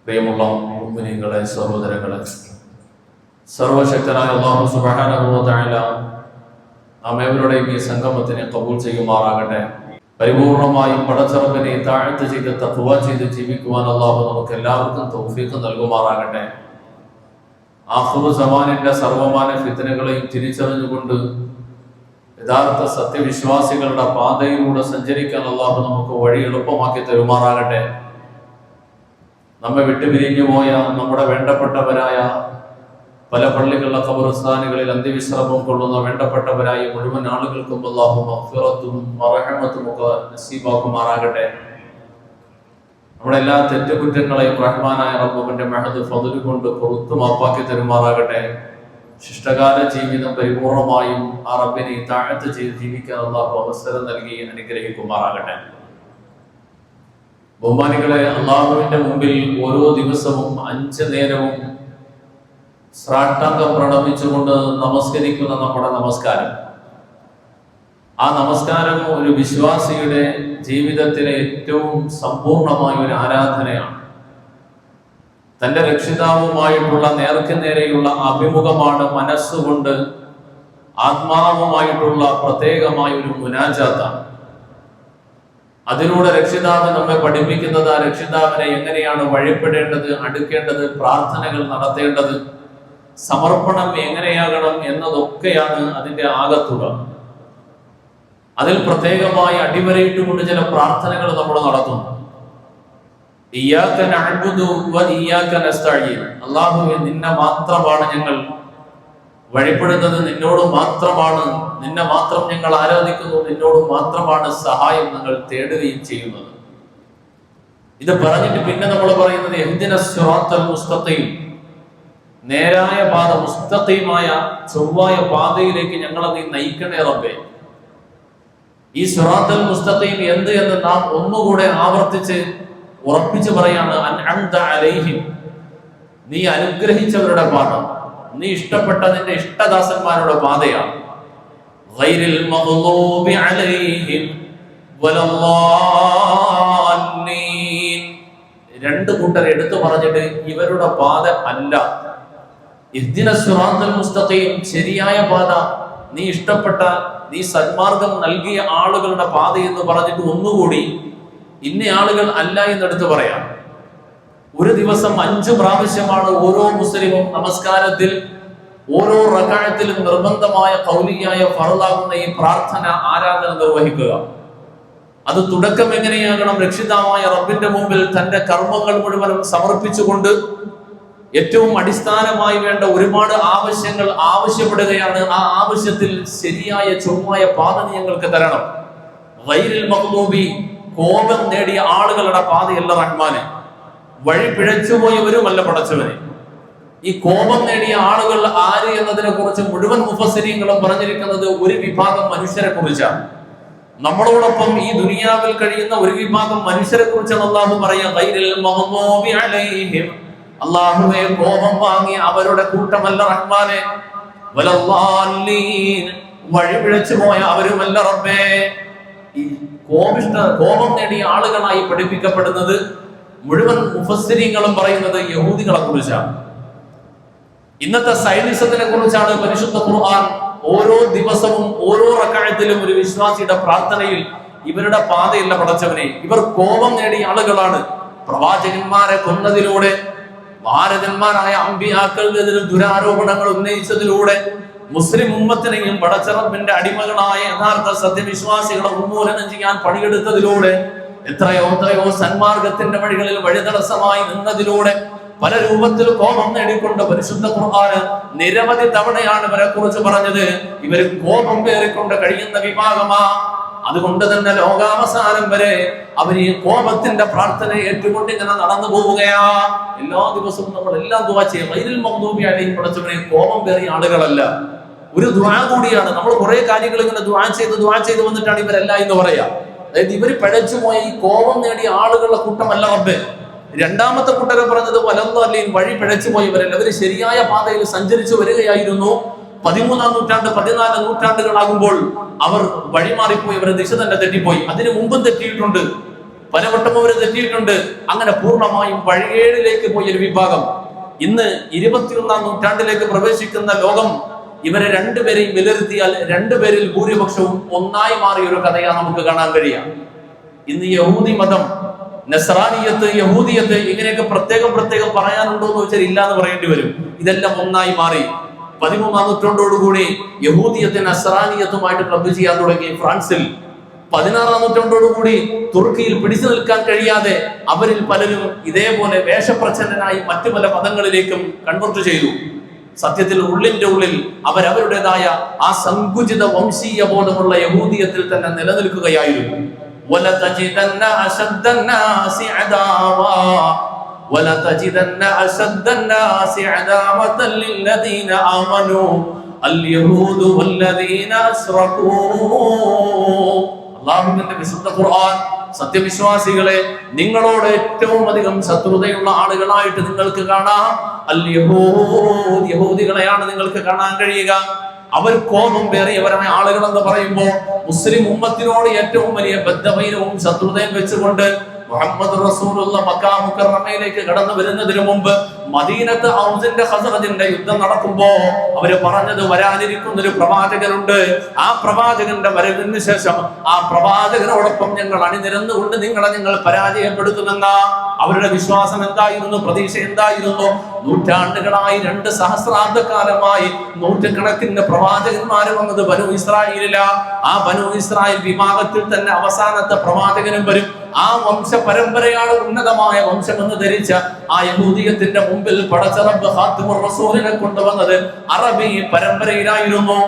പ്രിയമുള്ള മുഅ്മിനീങ്ങളെ, സഹോദരങ്ങളെ, സർവശക്തനായ അല്ലാഹു സുബ്ഹാനഹു വ തആല നമ്മേവരുടെയും ഈ സംഗമത്തിനെ ഖബൂൽ ചെയ്യുമാറാകട്ടെ. പരിപൂർണമായും പടച്ചറബിനെ താഴ്ത്ത് ചെയ്ത് തഖ്വ ചെയ്ത് ജീവിക്കുവാൻ അല്ലാഹു നമുക്ക് എല്ലാവർക്കും തൗഫീഖ് നൽകുമാറാകട്ടെ. ആഖിറു സമാനിന്റെ സർവമാന ഫിത്നകളെയും തിരിച്ചറിഞ്ഞുകൊണ്ട് യഥാർത്ഥ സത്യവിശ്വാസികളുടെ പാതയിലൂടെ സഞ്ചരിക്കാൻ അല്ലാഹു നമുക്ക് വഴി എളുപ്പമാക്കി തരുമാറാകട്ടെ. നമ്മെ വിട്ടുപിരിഞ്ഞു പോയ നമ്മുടെ വേണ്ടപ്പെട്ടവരായ പല പള്ളികളിലെ ഖബർസ്ഥാനുകളിൽ അന്ത്യവിശ്രമം കൊള്ളുന്ന വേണ്ടപ്പെട്ടവരായ മുഴുവൻ ആളുകൾക്കും അല്ലാഹു മഗ്ഫിറത്തും റഹ്മത്തും ഒക്കെ നസീബാക്കുമാറാകട്ടെ. നമ്മുടെ എല്ലാ തെറ്റുകുറ്റങ്ങളെയും റഹ്മാനായ റബ്ബിന്റെ മഹദ് ഫദ്ല് കൊണ്ട് പുറത്തു മാപ്പാക്കി തരുമാറാകട്ടെ. ശിഷ്ടകാല ജീവിതം പരിപൂർണമായും ആ റബ്ബിനെ താഴ്ത്ത് ചെയ്ത് ജീവിക്കാൻ അല്ലാഹു അവസരം നൽകി അനുഗ്രഹിക്കുമാറാകട്ടെ. ബഹുമാനികളെ, അള്ളാഹുവിന്റെ മുമ്പിൽ ഓരോ ദിവസവും 5 നേരവും സാഷ്ടാംഗം പ്രണമിച്ചുകൊണ്ട് നമസ്കരിക്കുന്ന നമ്മുടെ നമസ്കാരം, ആ നമസ്കാരം ഒരു വിശ്വാസിയുടെ ജീവിതത്തിലെ ഏറ്റവും സമ്പൂർണമായ ഒരു ആരാധനയാണ്. തന്റെ രക്ഷിതാവുമായിട്ടുള്ള നേർക്ക് നേരെയുള്ള അഭിമുഖമാണ്. മനസ്സുകൊണ്ട് ആത്മാവുമായിട്ടുള്ള പ്രത്യേകമായ ഒരു മുനാജാത്താണ്. അതിലൂടെ രക്ഷിതാവ് നമ്മെ പഠിപ്പിക്കുന്നത് ആ രക്ഷിതാവിനെ എങ്ങനെയാണ് വഴിപ്പെടേണ്ടത്, അടുക്കേണ്ടത്, പ്രാർത്ഥനകൾ നടത്തേണ്ടത്, സമർപ്പണം എങ്ങനെയാകണം എന്നതൊക്കെയാണ് അതിന്റെ ആകത്തുക. അതിൽ പ്രത്യേകമായി അടിവരയിട്ടുകൊണ്ട് ചില പ്രാർത്ഥനകൾ നമ്മൾ നടത്തുന്നു. ഇയ്യാക നഅ്ബുദു വ ഇയ്യാക നസ്തഈൻ. അല്ലാഹുവേ, നിന്നെ മാത്രമാണ് ഞങ്ങൾ വഴിപ്പെടുന്നത്, നിന്നോട് മാത്രമാണ്, നിന്നെ മാത്രം ഞങ്ങൾ ആരാധിക്കുന്നു, നിന്നോട് മാത്രമാണ് സഹായം ഞങ്ങൾ തേടുകയും ചെയ്യുന്നത്. ഇത് പറഞ്ഞിട്ട് പിന്നെ നമ്മൾ പറയുന്നത് ഇഹ്ദിനസ് സിറാത്തൽ മുസ്തഖീം, നേരായ പാത, മുസ്തഖീമായ ചൊവ്വായ പാതയിലേക്ക് ഞങ്ങളെ നീ നയിക്കണേ റബ്ബേ. ഈ സിറാത്തൽ മുസ്തഖീം എന്ത് എന്ന് നാം ഒന്നുകൂടെ ആവർത്തിച്ച് ഉറപ്പിച്ച് പറയാണ്. അൻഅംത അലൈഹിം, നീ അനുഗ്രഹിച്ചവരുടെ പാത, നീ ഇഷ്ടപ്പെട്ട നിന്റെ ഇഷ്ടദാസന്മാരുടെ പാതയാണ്. ഗൈരിൽ മഗ്ളൂബി അലൈഹിം വലല്ലാലീൻ. 2 കൂട്ടർ എടുത്തു പറഞ്ഞിട്ട് ഇവരുടെ പാത അല്ല. ഇഹ്ദിനസ് സിറാത്തൽ മുസ്തഖീം, ശരിയായ പാത, നീ ഇഷ്ടപ്പെട്ട, നീ സന്മാർഗം നൽകിയ ആളുകളുടെ പാത എന്ന് പറഞ്ഞിട്ട് ഒന്നുകൂടി ഇന്ന ആളുകൾ അല്ല എന്നെടുത്ത് പറയാം. ഒരു ദിവസം 5 പ്രാവശ്യമാണ് ഓരോ മുസ്ലിമും നമസ്കാരത്തിൽ ഓരോ റക്അത്തിലും നിർബന്ധമായ ഖൗലിയായ ഫർളാകുന്ന ഈ പ്രാർത്ഥന ആരാധന നിർവഹിക്കുക. അത് തുടക്കം എങ്ങനെയാകണം? രക്ഷിതാവായ റബ്ബിന്റെ മുമ്പിൽ തന്റെ കർമ്മങ്ങൾ മുഴുവനും സമർപ്പിച്ചുകൊണ്ട് ഏറ്റവും അടിസ്ഥാനമായി വേണ്ട ഒരുപാട് ആവശ്യങ്ങൾ ആവശ്യപ്പെടുകയാണ്. ആ ആവശ്യത്തിൽ ശരിയായ ചൊവ്വായ പാത ഞങ്ങൾക്ക് തരണം. ഗൈരിൽ മഗ്ളൂബി, കോപം നേടിയ ആളുകളുടെ പാതയല്ല റഹ്മാനെ, വഴി പിഴച്ചുപോയവരുമല്ല പടച്ചവനെ. ഈ കോപം നേടിയ ആളുകൾ ആര് എന്നതിനെ കുറിച്ച് മുഴുവൻ മുഫസ്സിരീങ്ങളും പറഞ്ഞിരിക്കുന്നത് ഒരു വിഭാഗം മനുഷ്യരെ കുറിച്ചാണ്. നമ്മളോടൊപ്പം ഈ ദുനിയാവിൽ കഴിയുന്ന ഒരു വിഭാഗം മനുഷ്യരെ കുറിച്ചാണ് അല്ലാഹു പറയാ. ഗൈരിൽ മഗ്ളൂബി അലൈഹിം, അല്ലാഹുവേ, കോപം വാങ്ങി അവരുടെ കൂട്ടമല്ല റഹ്മാനെ. വലല്ലാലീൻ, വഴി പിഴച്ചുപോയ അവരുമല്ല റബ്ബേ. ഈ കോപം നേടിയ ആളുകളായി പഠിപ്പിക്കപ്പെടുന്നത് മുഴുവൻ മുഫസ്സിരീങ്ങളും പറയുന്നത് യഹൂദികളെ കുറിച്ചാണ്. ഇന്നത്തെ സൈനിസത്തിനെ കുറിച്ചാണ് പരിശുദ്ധ ഖുർആൻ ഓരോ ദിവസവും ഓരോ റക്അത്തിലും ഒരു വിശ്വാസിയുടെ പ്രാർത്ഥനയിൽ ഇവരുടെ പാതയല്ല പടച്ചവനെ, ഇവർ കോപം നേടിയ ആളുകളാണ്. പ്രവാചകന്മാരെ കൊന്നതിലൂടെ, ഭാരതന്മാരായ അമ്പിയാക്കളുടെ ദുരാരോപണങ്ങൾ ഉന്നയിച്ചതിലൂടെ മുസ്ലിം ഉമ്മത്തിനെയും പടച്ചറബിന്റെ അടിമകളായ യഥാർത്ഥ സത്യവിശ്വാസികളെ ഉന്മൂലനം ചെയ്യാൻ പണിയെടുത്തതിലൂടെ, എത്രയോ സന്മാർഗത്തിന്റെ വഴികളിൽ വഴിതടസ്സമായി നിന്നതിലൂടെ, പല രൂപത്തിൽ കോപം നേടിക്കൊണ്ട് പരിശുദ്ധ ഖുർആൻ നിരവധി തവണയാണ് ഇവരെ കുറിച്ച് പറഞ്ഞത്. ഇവർ കോപം പേറിക്കൊണ്ട് കഴിയുന്ന വിഭാഗമാ. അതുകൊണ്ട് തന്നെ ലോകാവസാനം വരെ അവർ ഈ കോപത്തിന്റെ പ്രാർത്ഥന ഏറ്റുകൊണ്ട് ഇങ്ങനെ നടന്നു പോവുകയാ. എല്ലാ ദിവസവും നമ്മൾ എല്ലാം ദുആ ചെയ്യും. ഗൈരിൽ മഗ്ദൂബി അലൈഹിം, പടച്ചവനെ, കോപം പേറിയ ആളുകളല്ല. ഒരു ദുആ കൂടിയാണ്. നമ്മൾ കുറെ കാര്യങ്ങൾ ഇങ്ങനെ ദുആ ചെയ്ത് വന്നിട്ടാണ് ഇവരല്ല എന്ന് പറയാ. അതായത് ഇവർ പിഴച്ചുപോയ ഈ കോപം നേടിയ ആളുകളുടെ കൂട്ടമല്ല റബ്ബേ. രണ്ടാമത്തെ കൂട്ടരെ പറഞ്ഞത് വലല്ലാലീൻ, വഴി പിഴച്ചുപോയവരല്ല. അവർ ശരിയായ പാതയിൽ സഞ്ചരിച്ചു വരികയായിരുന്നു. 13-ാം നൂറ്റാണ്ട് 14 നൂറ്റാണ്ടുകളാകുമ്പോൾ അവർ വഴിമാറിപ്പോയി, അവരുടെ ദിശ തന്നെ തെറ്റിപ്പോയി. അതിനു മുമ്പും തെറ്റിയിട്ടുണ്ട്. പലവട്ടം അവർ തെറ്റിയിട്ടുണ്ട്. അങ്ങനെ പൂർണ്ണമായും വഴികേടിലേക്ക് പോയൊരു വിഭാഗം. ഇന്ന് 21-ാം നൂറ്റാണ്ടിലേക്ക് പ്രവേശിക്കുന്ന ലോകം ഇവരെ രണ്ടുപേരെയും വിലയിരുത്തിയാൽ രണ്ടുപേരിൽ ഭൂരിപക്ഷവും ഒന്നായി മാറിയ ഒരു കഥയാണ് നമുക്ക് കാണാൻ കഴിയുക. ഇന്ന് യഹൂദി മതം, നസ്രാനിയത്ത്, യഹൂദിയത്ത് ഇങ്ങനെയൊക്കെ പ്രത്യേകം പറയാനുണ്ടോ എന്ന് വെച്ചാൽ ഇല്ല എന്ന് പറയേണ്ടി വരും. ഇതെല്ലാം ഒന്നായി മാറി. 13-ാം നൂറ്റാണ്ടോടുകൂടി യഹൂദിയത്തെ നസ്രാനിയത്തുമായിട്ട് ക്ലബ് ചെയ്യാൻ തുടങ്ങി ഫ്രാൻസിൽ. 16-ാം നൂറ്റാണ്ടോടുകൂടി തുർക്കിയിൽ പിടിച്ചു നിൽക്കാൻ കഴിയാതെ അവരിൽ പലരും ഇതേപോലെ വേഷപ്രച്ഛന്നനായി മറ്റു പല മതങ്ങളിലേക്കും കൺവെർട്ട് ചെയ്തു. സത്യത്തിൽ ഉള്ളിന്റെ ഉള്ളിൽ അവരവരുടേതായ ആ സങ്കുചിത വംശീയ ബോധമുള്ള യഹൂദിയത്തിൽ തന്നെ നിലനിൽക്കുകയായിരുന്നു. وَلَتَجِدَنَّ أَشَدَّ النَّاسِ عَدَاوَةً لِلَّذِينَ آمَنُوا الْيَهُودُ وَالَّذِينَ أَشْرَكُوا. അല്ലാഹുവിന്റെ വിശുദ്ധ ഖുർആൻ സത്യവിശ്വാസികളെ നിങ്ങളോട് ഏറ്റവും അധികം ശത്രുതയുള്ള ആളുകളായിട്ട് നിങ്ങൾക്ക് കാണാം. അൽ-യഹൂദ്, യഹൂദികളെയാണ് നിങ്ങൾക്ക് കാണാൻ കഴിയുക. അവർ കോപം പേറിയവരായ ആളുകൾ എന്ന് പറയുമ്പോൾ മുസ്ലിം ഉമ്മത്തിനോട് ഏറ്റവും വലിയ ബദ്ധവൈരവും ശത്രുതയും വെച്ചുകൊണ്ട് മുഹമ്മദ് റസൂലുള്ള മക്ക മുക്കറമയിലേക്ക് കടന്നു വരുന്നതിന് മുമ്പ് മദീനത്ത് ഔസിന്റെ ഖസറജിന്റെ യുദ്ധം നടക്കുമ്പോ അവര് പറഞ്ഞത് വരാനിരിക്കുന്ന ഒരു പ്രവാചകനുണ്ട്. ആ പ്രവാചകന്റെ വരവിന് ശേഷം ആ പ്രവാചകനോടൊപ്പം ഞങ്ങൾ അണിനിരന്നുകൊണ്ട് ഞങ്ങൾ പരാജയപ്പെടുത്തുമെന്ന അവരുടെ വിശ്വാസം എന്തായിരുന്നു, പ്രതീക്ഷ എന്തായിരുന്നു? നൂറ്റാണ്ടുകളായി 2 സഹസ്രാബ്ദക്കാലമായി നൂറ്റുകണക്കിന് പ്രവാചകന്മാർ വന്നത് ബനു ഇസ്രായേലില. ആ ബനു ഇസ്രായേൽ വിഭാഗത്തിൽ തന്നെ അവസാനത്തെ പ്രവാചകനും വരും. ആ വംശ പരമ്പരയാണ് ഉന്നതമായ വംശം എന്ന് ധരിച്ച ആ യഹൂദിയത്തിന്റെ മുമ്പിൽ പടച്ച റബ്ബ് ഖാതിമുർ റസൂലിനെ കൊണ്ടുവന്നത് അറബി പരമ്പരയിലായിരുന്നു.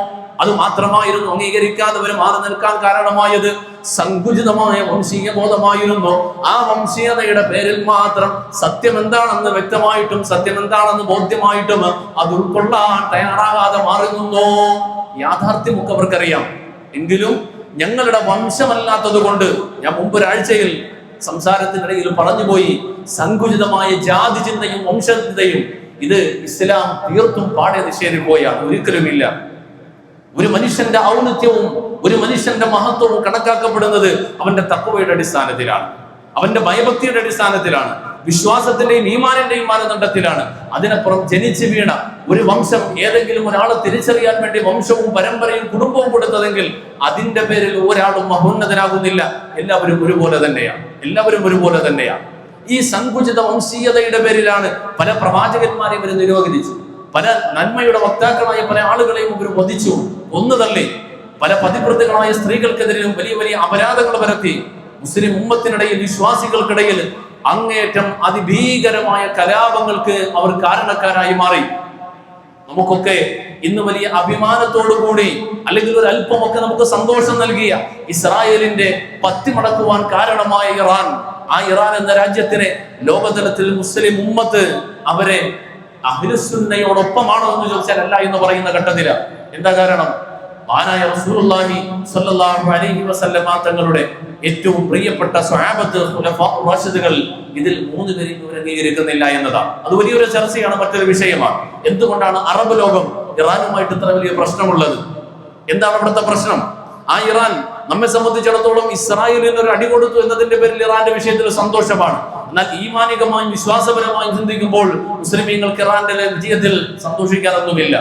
അത് മാത്രമായിരുന്നു അംഗീകരിക്കാതെ അവർ മാറി നിൽക്കാൻ കാരണമായത്. സങ്കുചിതമായ വംശീയ ബോധമായിരുന്നു. ആ വംശീയതയുടെ പേരിൽ മാത്രം സത്യം എന്താണെന്ന് വ്യക്തമായിട്ടും സത്യം എന്താണെന്ന് ബോധ്യമായിട്ടും അത് ഉൾക്കൊള്ളാൻ തയ്യാറാകാതെ മാറി നിന്നു. യാഥാർത്ഥ്യമൊക്കെ അവർക്കറിയാം. എങ്കിലും ഞങ്ങളുടെ വംശമല്ലാത്തത് കൊണ്ട്, ഞാൻ മുമ്പൊരാഴ്ചയിൽ സംസാരത്തിനിടയിൽ പറഞ്ഞുപോയി, സങ്കുചിതമായ ജാതി ചിന്തയും വംശചിന്തയും ഇത് ഇസ്ലാം തീർത്തും പാടെ നിഷേധിക്കുകയാണ്. ഒരിക്കലുമില്ല. ഒരു മനുഷ്യന്റെ ഔന്നത്യവും ഒരു മനുഷ്യന്റെ മഹത്വവും കണക്കാക്കപ്പെടുന്നത് അവന്റെ തഖ്വയുടെ അടിസ്ഥാനത്തിലാണ്, അവന്റെ ഭയഭക്തിയുടെ അടിസ്ഥാനത്തിലാണ്, വിശ്വാസത്തിന്റെയും ഈമാനിന്റെയും മാനദണ്ഡത്തിലാണ്. അതിനപ്പുറം ജനിച്ചു വീണ ഒരു വംശം ഏതെങ്കിലും ഒരാളെ തിരിച്ചറിയാൻ വേണ്ടി വംശവും പരമ്പരയും കുടുംബവും കൊടുത്തതെങ്കിൽ അതിന്റെ പേരിൽ ഒരാളും മഹോന്നതനാകുന്നില്ല. എല്ലാവരും ഒരുപോലെ തന്നെയാണ്. ഈ സങ്കുചിത വംശീയതയുടെ പേരിലാണ് പല പ്രവാചകന്മാരെയും ഇവർ നിരോധിച്ചു. പല നന്മയുടെ വക്താക്കളായ പല ആളുകളെയും ഇവർ വധിച്ചു, ഒന്നുതള്ളി. പല പതിവ്രതകളായ സ്ത്രീകൾക്കെതിരെയും വലിയ വലിയ അപരാധങ്ങൾ വരുത്തി. മുസ്ലിം ഉമ്മത്തിനിടയിൽ, വിശ്വാസികൾക്കിടയിൽ അങ്ങേറ്റം അതിഭീകരമായ കലാപങ്ങൾക്ക് അവർ കാരണക്കാരായി മാറി. നമുക്കൊക്കെ ഇന്ന് വലിയ അഭിമാനത്തോടുകൂടി, അല്ലെങ്കിൽ ഒരു അല്പമൊക്കെ നമുക്ക് സന്തോഷം നൽകിയ ഇസ്രായേലിന്റെ പത്തി മടക്കുവാൻ കാരണമായ ഇറാൻ, ആ ഇറാൻ എന്ന രാജ്യത്തിനെ ലോകതലത്തിൽ മുസ്ലിം ഉമ്മത്ത് അവരെ അഹ്ലുസുന്നയോടൊപ്പമാണോ എന്ന് ചോദിച്ചാൽ അല്ല എന്ന് പറയുന്ന ഘട്ടത്തില. എന്താ കാരണം? മഹാനായ റസൂലുള്ളാഹി സ്വല്ലല്ലാഹു അലൈഹി വസല്ലമ തങ്ങളുടെ ഏറ്റവും പ്രിയപ്പെട്ട സ്വഹാബത്ത് ഖുലഫാഉർ റാഷിദുകൾ ഇതിൽ 3 പേരെയും ഇവർ അംഗീകരിക്കുന്നില്ല എന്നതാണ്. അത് വലിയൊരു ചർച്ചയാണ്, മറ്റൊരു വിഷയമാണ്. എന്തുകൊണ്ടാണ് അറബ് ലോകം ഇറാനുമായിട്ട് ഇത്ര വലിയ പ്രശ്നമുള്ളത്? എന്താണ് അവിടുത്തെ പ്രശ്നം? ആ ഇറാൻ നമ്മെ സംബന്ധിച്ചിടത്തോളം ഇസ്രായേലിന് ഒരു അടി കൊടുത്തു എന്നതിന്റെ പേരിൽ ഇറാന്റെ വിഷയത്തിൽ സന്തോഷമാണ്. എന്നാൽ ഈമാനികമായും വിശ്വാസപരമായും ചിന്തിക്കുമ്പോൾ മുസ്ലിമീങ്ങൾക്ക് ഇറാന്റെ വിജയത്തിൽ സന്തോഷിക്കാനൊന്നുമില്ല.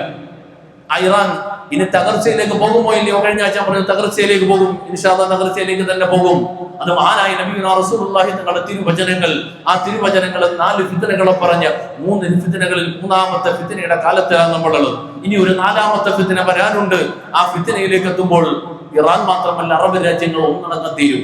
ആ ഇറാൻ ഇനി തകർച്ചയിലേക്ക് പോകുമോ ഇല്ലയോ? കഴിഞ്ഞ ആഴ്ച പറഞ്ഞു തകർച്ചയിലേക്ക് പോകും, ഇൻഷാ അല്ലാഹ് തകർച്ചയിലേക്ക് തന്നെ പോകും. അത് മഹാനായ നബിയുനാ റസൂലുള്ളാഹി തങ്ങളുടെ തിരുവചനങ്ങൾ, ആ തിരുവചനങ്ങൾ 4 ഫിത്നകളെ പറഞ്ഞ് 3 ഫിത്നകളിൽ 3ാമത്തെ ഫിത്നയുടെ കാലത്താണ് നമ്മളുള്ളത്. ഇനി ഒരു 4ാമത്തെ ഫിത്ന വരാനുണ്ട്. ആ ഫിത്നയിലേക്ക് എത്തുമ്പോൾ ഇറാൻ മാത്രമല്ല അറബ് രാജ്യങ്ങൾ ഒന്നടങ്കം തീരും,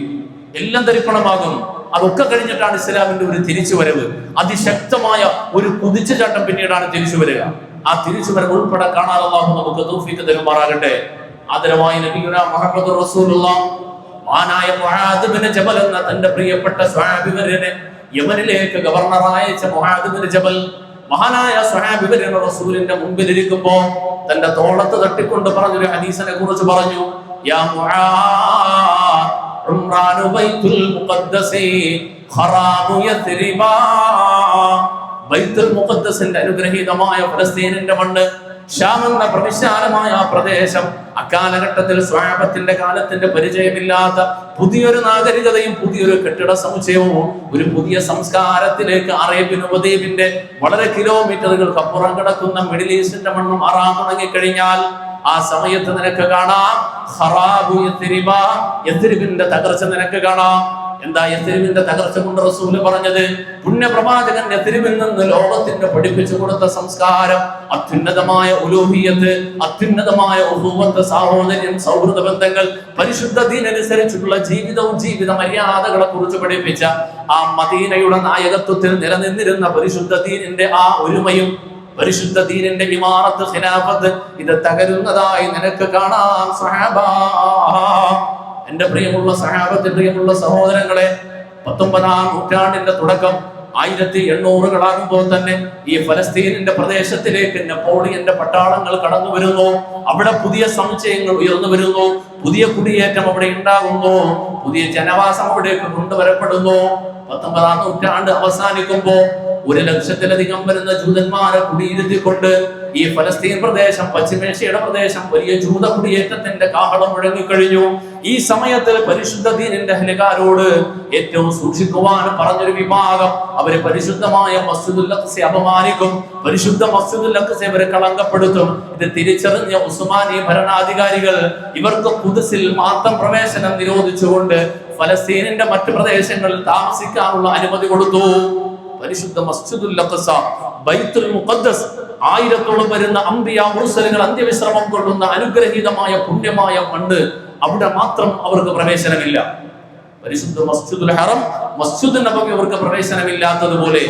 എല്ലാം തരിപ്പണമാകും. അതൊക്കെ കഴിഞ്ഞിട്ടാണ് ഇസ്ലാമിന്റെ ഒരു തിരിച്ചുവരവ്. അതിശക്തമായ ഒരു കുതിച്ചുചാട്ടം പിന്നീടാണ് തിരിച്ചു വരിക. ആ തിരിച്ചുവരവ് ഉൾപ്പെടെ കാണാൻ അല്ലാഹു നമുക്ക് തൗഫീഖ് തരുമാറാകട്ടെ. ആദരവായ നബിയുനാ മുഹമ്മദ് റസൂലുള്ളാഹ് മഹാനായ മുആദ് ബിൻ ജബൽ എന്ന തന്റെ പ്രിയപ്പെട്ട സ്വഹാബിവര്യനെ യമനിലേക്ക് ഗവർണറായ മുആദ് ബിൻ ജബൽ, മഹാനായ സ്വഹാബിവര്യൻ റസൂലിന്റെ മുമ്പിൽ ഇരിക്കുമ്പോൾ തന്റെ തോളത്ത് തട്ടിക്കൊണ്ട് പറഞ്ഞൊരു ഹദീസിനെ കുറിച്ച് പറഞ്ഞു. യാ മുആദ്, ഉംറാനു ബൈത്തുൽ മുഖദ്ദസി ഖറാബു യത്രിബ. ബൈത്തുൽ മുഖദ്ദസിന്റെ അനുഗ്രഹീതമായ ഫലസ്തീനിന്റെ മണ്ണ് ഷാം എന്ന പ്രവിശാലമായ ആ പ്രദേശം അക്കാലഘട്ടത്തിൽ സ്വഹാബത്തിന്റെ കാലത്തിന്റെ പരിചയമില്ലാത്ത പുതിയൊരു നാഗരികതയും പുതിയൊരു കെട്ടിട സമുച്ചയവും ഒരു പുതിയ സംസ്കാരത്തിലേക്ക് അറേബ്യൻ ഉപദ്വീപിന്റെ വളരെ കിലോമീറ്ററുകൾക്ക് അപ്പുറം കിടക്കുന്ന മിഡിൽ ഈസ്റ്റിന്റെ മണ്ണ് മാറാൻ തുടങ്ങിക്കഴിഞ്ഞാൽ ആ സമയത്ത് നിനക്ക് കാണാം ഖറാബു യത്രിബ, യത്രിബിന്റെ തകർച്ച നിനക്ക് കാണാം. എന്താ യത്രിബിന്റെ തകർച്ച കൊണ്ട് റസൂൽ പറഞ്ഞത്? പുണ്യപ്രവാചകൻ യത്രിബിൽ നിന്ന് ലോകത്തിന് പഠിപ്പിച്ചു കൊടുത്ത സംസ്കാരം, അത്യുന്നതമായ ഉലൂഹിയത്ത്, അത്യുന്നതമായ ഉഖുവത്ത്, സഹോദര്യം, സൗഹൃദ ബന്ധങ്ങൾ, പരിശുദ്ധ ദീനനുസരിച്ചുള്ള ജീവിതവും ജീവിത മര്യാദകളെ കുറിച്ച് പഠിപ്പിച്ച ആ മദീനയുടെ നായകത്വത്തിൽ നിലനിന്നിരുന്ന പരിശുദ്ധ ദീനിന്റെ ആ ഒരുമയും പരിശുദ്ധ ദീനിന്റെ ഇമാറത്ത് ഖിലാഫത്ത് ഇത് തകരുന്നതായി നിനക്ക് കാണാം സഹാബാ. എന്റെ പ്രിയമുള്ള സഹാബത്തെ, പ്രിയമുള്ള സഹോദരങ്ങളെ, 19-ാം നൂറ്റാണ്ടിന്റെ തുടക്കം 1800-കളാകുമ്പോൾ തന്നെ ഈ ഫലസ്തീനിന്റെ പ്രദേശത്തിലേക്ക് നെപ്പോളിയന്റെ പട്ടാളങ്ങൾ കടന്നു വരുന്നു. അവിടെ പുതിയ സമുച്ചയങ്ങൾ ഉയർന്നു വരുന്നു, പുതിയ കുടിയേറ്റം അവിടെ ഉണ്ടാകുന്നു, പുതിയ ജനവാസം അവിടേക്ക് കൊണ്ടുവരപ്പെടുന്നു. 19-ാം നൂറ്റാണ്ട് അവസാനിക്കുമ്പോ 1,00,000-ലധികം വരുന്ന ജൂതന്മാരെ കുടിയിരുത്തിക്കൊണ്ട് ഈ ഫലസ്തീൻ പ്രദേശം, പശ്ചിമേഷ്യയുടെ പ്രദേശം വലിയ ജൂത കുടിയേറ്റത്തിന്റെ കാഹളം മുഴങ്ങിക്കഴിഞ്ഞു. ഈ സമയത്ത് പരിശുദ്ധ ദീനിന്റെ അഹ്ലുകാരോട് ഏറ്റവും സൂക്ഷിക്കുവാൻ പറഞ്ഞൊരു വിഭാഗം, അവര് പരിശുദ്ധമായ മസ്ജിദുൽ അഖ്സയെ അപമാനിക്കും, പരിശുദ്ധ മസ്ജിദുൽ അഖ്സയെ അവരെ കളങ്കപ്പെടുത്തും. ഇത് തിരിച്ചറിഞ്ഞ ഉസ്മാനി ഭരണാധികാരികൾ ഇവർക്ക് ഖുദ്സിൽ മാത്രം പ്രവേശനം നിരോധിച്ചുകൊണ്ട് ഫലസ്തീനിന്റെ മറ്റു പ്രദേശങ്ങളിൽ താമസിക്കാനുള്ള അനുമതി കൊടുത്തു. പരിശുദ്ധ മസ്ജിദുൽ അഖ്സ, ബൈത്തുൽ മുഖദ്ദസ്, 1000-ഓളം വരുന്ന അംബിയ മുർസലുകൾ അന്ത്യവിശ്രമം കൊള്ളുന്ന അനുഗ്രഹീതമായ പുണ്യമായ മണ്ണ്, അവിടെ മാത്രം അവർക്ക് പ്രവേശനമില്ല. പരിശുദ്ധ മസ്ജിദുൽ ഹറം, മസ്ജിദുൻ നബവി അവർക്ക് പ്രവേശനമില്ലാത്തതുപോലെ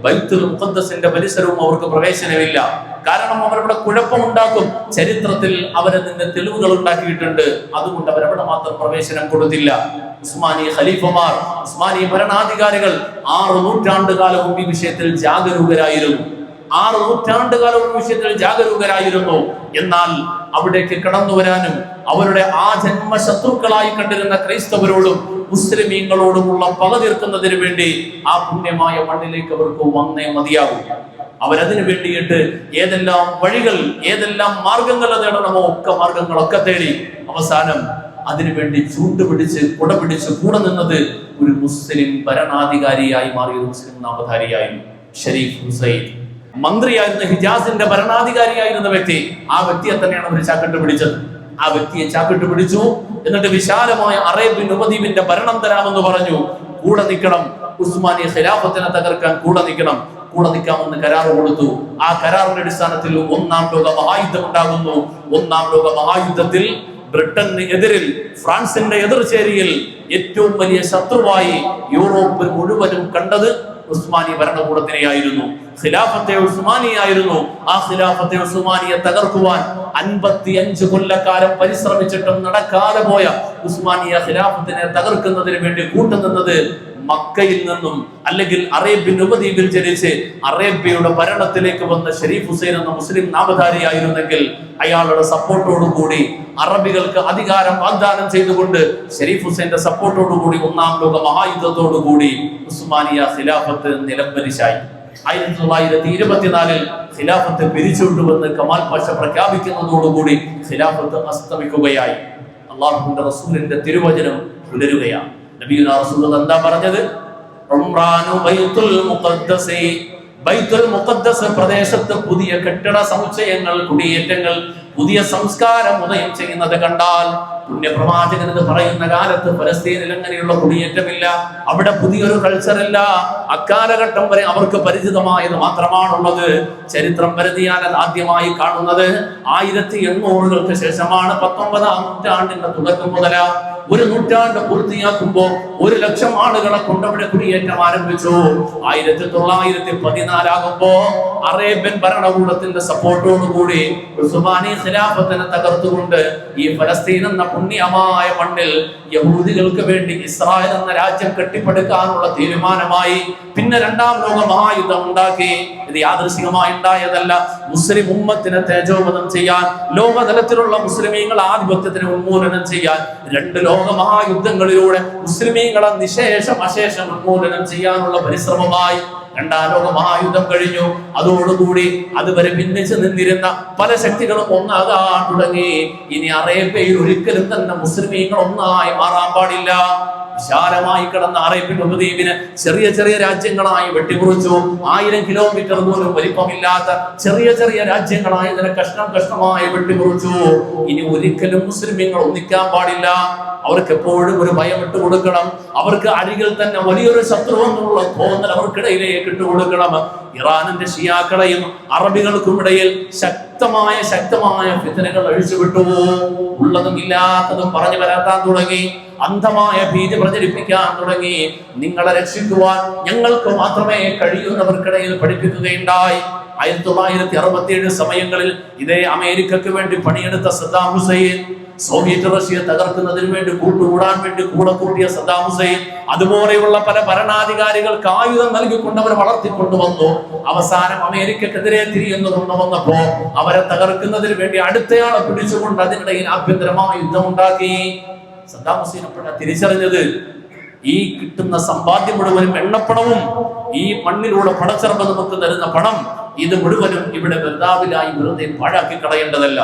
ബൈത്തുൽ മുഖദ്ദസിന്റെ പരിസരവും അവർക്ക് പ്രവേശനമില്ല. കാരണം അവരവിടെ കുഴപ്പമുണ്ടാക്കും. ചരിത്രത്തിൽ അവരതിന്റെ തെളിവുകൾ ഉണ്ടാക്കിയിട്ടുണ്ട്. അതുകൊണ്ട് അവരവിടെ മാത്രം പ്രവേശനം കൊടുത്തില്ല. ഉസ്മാനി ഖലീഫമാർ, ഉസ്മാനി ഭരണാധികാരികൾ 6 നൂറ്റാണ്ട് കാലവും ഈ വിഷയത്തിൽ ജാഗരൂകരായിരുന്നു. 6 നൂറ്റാണ്ട് കാലവും ഈ വിഷയത്തിൽ ജാഗരൂകരായിരുന്നു. എന്നാൽ അവിടേക്ക് കടന്നു വരാനും അവരുടെ ആ ജന്മ ശത്രുക്കളായി കണ്ടിരുന്ന ക്രൈസ്തവരോടും മുസ്ലിമീങ്ങളോടുമുള്ള പക തീർക്കുന്നതിന് വേണ്ടി ആ പുണ്യമായ മണ്ണിലേക്ക് അവർക്ക് വന്നേ മതിയാകും. അവരതിനു വേണ്ടിയിട്ട് ഏതെല്ലാം വഴികൾ, ഏതെല്ലാം മാർഗങ്ങൾ തേടണമോ ഒക്കെ മാർഗങ്ങളൊക്കെ തേടി അവസാനം അതിനുവേണ്ടി ചൂണ്ടുപിടിച്ച് കുടപിടിച്ച് കൂടെ നിന്നത് ഒരു മുസ്ലിം ഭരണാധികാരിയായി മാറിയ മുസ്ലിം നാമധാരിയായിരുന്നു ഷരീഫ് ഹുസൈൻ. മന്ത്രിയായിരുന്ന ഹിജാസിന്റെ ഭരണാധികാരിയായിരുന്ന വ്യക്തി, ആ വ്യക്തിയെ തന്നെയാണ് അവർ ചാക്കിട്ട് പിടിച്ചത്. ആ വ്യക്തിയെ ചാക്കിട്ട് പിടിച്ചു. എന്നിട്ട് വിശാലമായ അറേബ്യൻ ഉപദ്വീപിന്റെ ഭരണം തരാമെന്ന് പറഞ്ഞു. കൂടെ നിൽക്കണം, ഉസ്മാനി ഖിലാഫത്തിനെ തകർക്കാൻ കൂടെ നിൽക്കണം, കൂടെ നിൽക്കാമെന്ന് കരാർ കൊടുത്തു. ആ കരാറിന്റെ അടിസ്ഥാനത്തിൽ 1-ാം ലോക മഹായുദ്ധം ഉണ്ടാകുന്നു. 1-ാം ലോക മഹായുദ്ധത്തിൽ ബ്രിട്ടന് എതിരിൽ, ഫ്രാൻസിന്റെ എതിർചേരിയിൽ ഏറ്റവും വലിയ ശത്രുവായി യൂറോപ്പ് മുഴുവനും കണ്ടത് ഉസ്മാനി ഭരണകൂടത്തിനെയായിരുന്നു. ഖിലാഫത്തെ ഉസ്മാനിയായിരുന്നു. ആ ഖിലാഫത്തെ ഉസ്മാനിയെ തകർക്കുവാൻ 55 കൊല്ലക്കാലം പരിശ്രമിച്ചിട്ടും നടക്കാതെ പോയ ഉസ്മാനിയ ഖിലാഫത്തിനെ തകർക്കുന്നതിന് വേണ്ടി കൂട്ടുനിന്നത് മക്കയിൽ നിന്നും അല്ലെങ്കിൽ അറേബ്യൻ ഉപദ്വീപിൽ ജനിച്ച് അറേബ്യയുടെ ഭരണത്തിലേക്ക് വന്ന ഷരീഫ് ഹുസൈൻ എന്ന മുസ്ലിം നാമധാരിയായിരുന്നെങ്കിൽ അയാളുടെ സപ്പോർട്ടോടുകൂടി അറബികൾക്ക് അധികാരം വാഗ്ദാനം ചെയ്തുകൊണ്ട് ഷരീഫ് ഹുസൈന്റെ സപ്പോർട്ടോടുകൂടി 1-ാം ലോക മഹായുദ്ധത്തോടുകൂടി ഉസ്മാനിയ ഖിലാഫത്ത് നിലംപരിശായി. 1924 ഖിലാഫത്ത് പിരിച്ചുവിട്ടുവെന്ന് കമാൽ പാഷ പ്രഖ്യാപിക്കുന്നതോടുകൂടി ഖിലാഫത്ത് അസ്തമിക്കുകയായി. അല്ലാഹുവിന്റെ റസൂലിന്റെ തിരുവചനം പുലരുകയാണ്. നബിയുനാ റസൂലുള്ളാഹി എന്താ പറഞ്ഞത്? ഉംറാനു ബൈത്തുൽ മുഖദ്ദസ്, ബൈത്തുൽ മുഖദ്ദസ് പ്രദേശത്ത് പുതിയ കെട്ടിട സമുച്ചയങ്ങൾ, കുടിയേറ്റങ്ങൾ, പുതിയ സംസ്കാരം ഉദയം ചെയ്യുന്നത് കണ്ടാൽ, പുണ്യപ്രവാചകൻ ഇത് പറയുന്ന കാലത്ത് ഫലസ്തീനിൽ അങ്ങനെയുള്ള കുടിയേറ്റമില്ല, അവിടെ പുതിയൊരു കൾച്ചറില്ല. അക്കാലഘട്ടം വരെ അവർക്ക് പരിചിതമായത് മാത്രമാണുള്ളത്. ചരിത്രം പരിധിയാൽ അത് ആദ്യമായി കാണുന്നത് 1800-കൾക്ക് ശേഷമാണ്. 19-ാം നൂറ്റാണ്ടിന്റെ തുടക്കം മുതല 1 നൂറ്റാണ്ട് പൂർത്തിയാക്കുമ്പോൾ 1,00,000 ആളുകളെ കൊണ്ടവിടെ കുടിയേറ്റം ആരംഭിച്ചു. 1914 ആകുമ്പോ അറേബ്യൻ ഭരണകൂടത്തിന്റെ സപ്പോർട്ടോടുകൂടി ഉസ്മാനി ഖിലാഫത്തിനെ തകർത്തുകൊണ്ട് ഈ ഫലസ്തീൻ എന്ന പുണ്യമായ മണ്ണിൽ യഹൂദികൾക്ക് വേണ്ടി ഇസ്രായേൽ എന്ന രാജ്യം കെട്ടിപ്പടുക്കാനുള്ള തീരുമാനമായി. പിന്നെ 2-ാം ലോക മഹായുദ്ധം ഉണ്ടാക്കി. ഇത് യാദൃശ്ചികമായി ഉണ്ടായതല്ല. മുസ്ലിം ഉമ്മത്തിനെ തേജോവധം ചെയ്യാൻ, ലോകതലത്തിലുള്ള മുസ്ലിമീങ്ങൾ ആധിപത്യത്തിന് ഉന്മൂലനം ചെയ്യാൻ 2 ലോക മഹായുദ്ധങ്ങളിലൂടെ മുസ്ലിമീങ്ങളെ നിശേഷം അശേഷം ഉന്മൂലനം ചെയ്യാനുള്ള പരിശ്രമമായി രണ്ടാം ലോക മഹായുദ്ധം കഴിഞ്ഞു. അതോടുകൂടി അതുവരെ ഭിന്നിച്ച് നിന്നിരുന്ന പല ശക്തികളും ഒന്നാകാൻ തുടങ്ങി. ഇനി അറേബ്യയിൽ ഒരിക്കലും തന്നെ മുസ്ലിമീങ്ങൾ ഒന്നായി മാറാൻ പാടില്ല. വിശാലമായി കിടന്ന അറേബ്യൻ ഉപദ്വീപിനെ ചെറിയ ചെറിയ രാജ്യങ്ങളായി വെട്ടിമുറിച്ചു. 1000 കിലോമീറ്റർ പോലും വലിപ്പമില്ലാത്ത ചെറിയ ചെറിയ രാജ്യങ്ങളായി ഇതിനെ കഷ്ണം കഷ്ണമായി വെട്ടിമുറിച്ചു. ഇനി ഒരിക്കലും മുസ്ലിമീങ്ങൾ ഒന്നിക്കാൻ പാടില്ല. അവർക്ക് എപ്പോഴും ഒരു ഭയം ഇട്ട് കൊടുക്കണം. അവർക്ക് അരികിൽ തന്നെ വലിയൊരു ശത്രു എന്നുള്ള തോന്നൽ അവർക്കിടയിലേക്ക് ഇട്ട് കൊടുക്കണം. ഇറാനിന്റെ ഷിയാക്കളെയും അറബികൾക്കും ഇടയിൽ ശക്തമായ ഫിത്നകൾ അഴിച്ചുവിട്ടു. ഉള്ളതും ഇല്ലാത്തതും പറഞ്ഞു വരാത്താൻ തുടങ്ങി. അന്ധമായ ഭീതി പ്രചരിപ്പിക്കാൻ തുടങ്ങി. നിങ്ങളെ രക്ഷിക്കുവാൻ ഞങ്ങൾക്ക് മാത്രമേ കഴിയുന്നവർക്കിടയിൽ പഠിപ്പിക്കുകയുണ്ടായി. 1967 സമയങ്ങളിൽ ഇതേ അമേരിക്കക്ക് വേണ്ടി പണിയെടുത്ത സദ്ദാം ഹുസൈൻ, സോവിയറ്റ് റഷ്യ തകർക്കുന്നതിന് വേണ്ടി കൂട്ടുകൂടാൻ വേണ്ടി കൂടെ കൂട്ടിയ സദ്ദാം ഹുസൈൻ, അതുപോലെയുള്ള പല ഭരണാധികാരികൾക്ക് ആയുധം നൽകിക്കൊണ്ട് അവർ വളർത്തിക്കൊണ്ടുവന്നു. അവസാനം അമേരിക്കക്കെതിരെ തിരിയുന്നു കൊണ്ടുവന്നപ്പോ അവരെ തകർക്കുന്നതിന് വേണ്ടി അടുത്തയാളെ പിടിച്ചുകൊണ്ട് അതിനിടയിൽ ആഭ്യന്തരമായ യുദ്ധമുണ്ടാക്കി. സദ്ദാം ഹുസൈൻ അപ്പോഴാണ് തിരിച്ചറിഞ്ഞത്, ഈ കിട്ടുന്ന സമ്പാദ്യം മുഴുവനും എണ്ണപ്പണവും ഈ മണ്ണിലൂടെ പടച്ചറമ്പ് നമുക്ക് തരുന്ന പണം, ഇത് മുഴുവനും ഇവിടെ വെറുതെ പാഴാക്കി കളയേണ്ടതല്ല.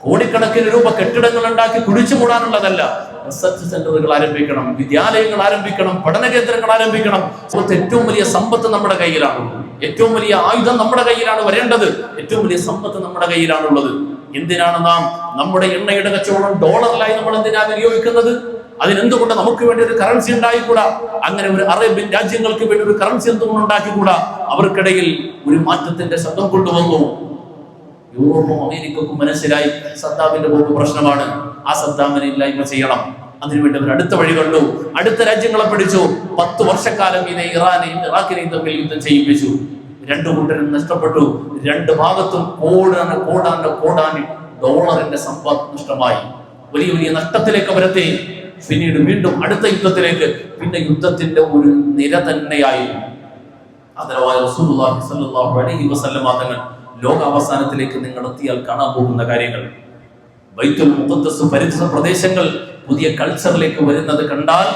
കോടിക്കണക്കിന് രൂപ കെട്ടിടങ്ങൾ ഉണ്ടാക്കി കുഴിച്ചു മൂടാനുള്ളതല്ല. റിസർച്ച് സെന്ററുകൾ ആരംഭിക്കണം, വിദ്യാലയങ്ങൾ ആരംഭിക്കണം, പഠന കേന്ദ്രങ്ങൾ ആരംഭിക്കണം. ഏറ്റവും വലിയ സമ്പത്ത് നമ്മുടെ കയ്യിലാണ്. ഏറ്റവും വലിയ ആയുധം നമ്മുടെ കയ്യിലാണ് വരേണ്ടത്. ഏറ്റവും വലിയ സമ്പത്ത് നമ്മുടെ കയ്യിലാണുള്ളത്. എന്തിനാണ് നാം നമ്മുടെ എണ്ണയുടെ കച്ചവടം ഡോളറിലായി നമ്മൾ എന്തിനാ വിനിയോഗിക്കുന്നത്? അതിനെന്തുകൊണ്ട് നമുക്ക് വേണ്ടി ഒരു കറൻസി ഉണ്ടായിക്കൂടാ? അങ്ങനെ ഒരു അറേബ്യൻ രാജ്യങ്ങൾക്ക് വേണ്ടി ഒരു കറൻസി എന്തുകൊണ്ട് ഉണ്ടാക്കിക്കൂടാ? അവർക്കിടയിൽ ഒരു മാറ്റത്തിന്റെ ശബ്ദം കൊണ്ടുവന്നു. യൂറോപ്പും അമേരിക്കക്കും മനസ്സിലായി സദ്ദാമിന്റെ പോക്ക് പ്രശ്നമാണ്. ആ സദ്ദാമിനെ ഇല്ലായ്മ ചെയ്യണം. അതിനുവേണ്ടി അവർ അടുത്ത വഴി കണ്ടു. അടുത്ത രാജ്യങ്ങളെ പിടിച്ചു. 10 വർഷക്കാലം ഇതേ ഇറാനെയും ഇറാഖിനെയും തമ്മിൽ യുദ്ധം ചെയ്യിപ്പിച്ചു. രണ്ടു കൂട്ടരും നഷ്ടപ്പെട്ടു. രണ്ട് ഭാഗത്തും കോടാന് ഡോളറിന്റെ സമ്പത്ത് നഷ്ടമായി. വലിയ വലിയ നഷ്ടത്തിലേക്ക് അവരെത്തി. പിന്നീട് വീണ്ടും അടുത്ത യുദ്ധത്തിലേക്ക്. പിന്നെ യുദ്ധത്തിന്റെ ഒരു നിര തന്നെയായി. അതരവായ റസൂലുള്ളാഹി സ്വല്ലല്ലാഹു അലൈഹി വസല്ലം തങ്ങൾ ലോകാവസാനത്തിലേക്ക് നിങ്ങൾ എത്തിയാൽ കാണാൻ പോകുന്ന കാര്യങ്ങൾ, ബൈത്തുൽ മുഖദ്ദസ് പരിസര പ്രദേശങ്ങൾ പുതിയ കൾച്ചറിലേക്ക് വരുന്നത് കണ്ടാൽ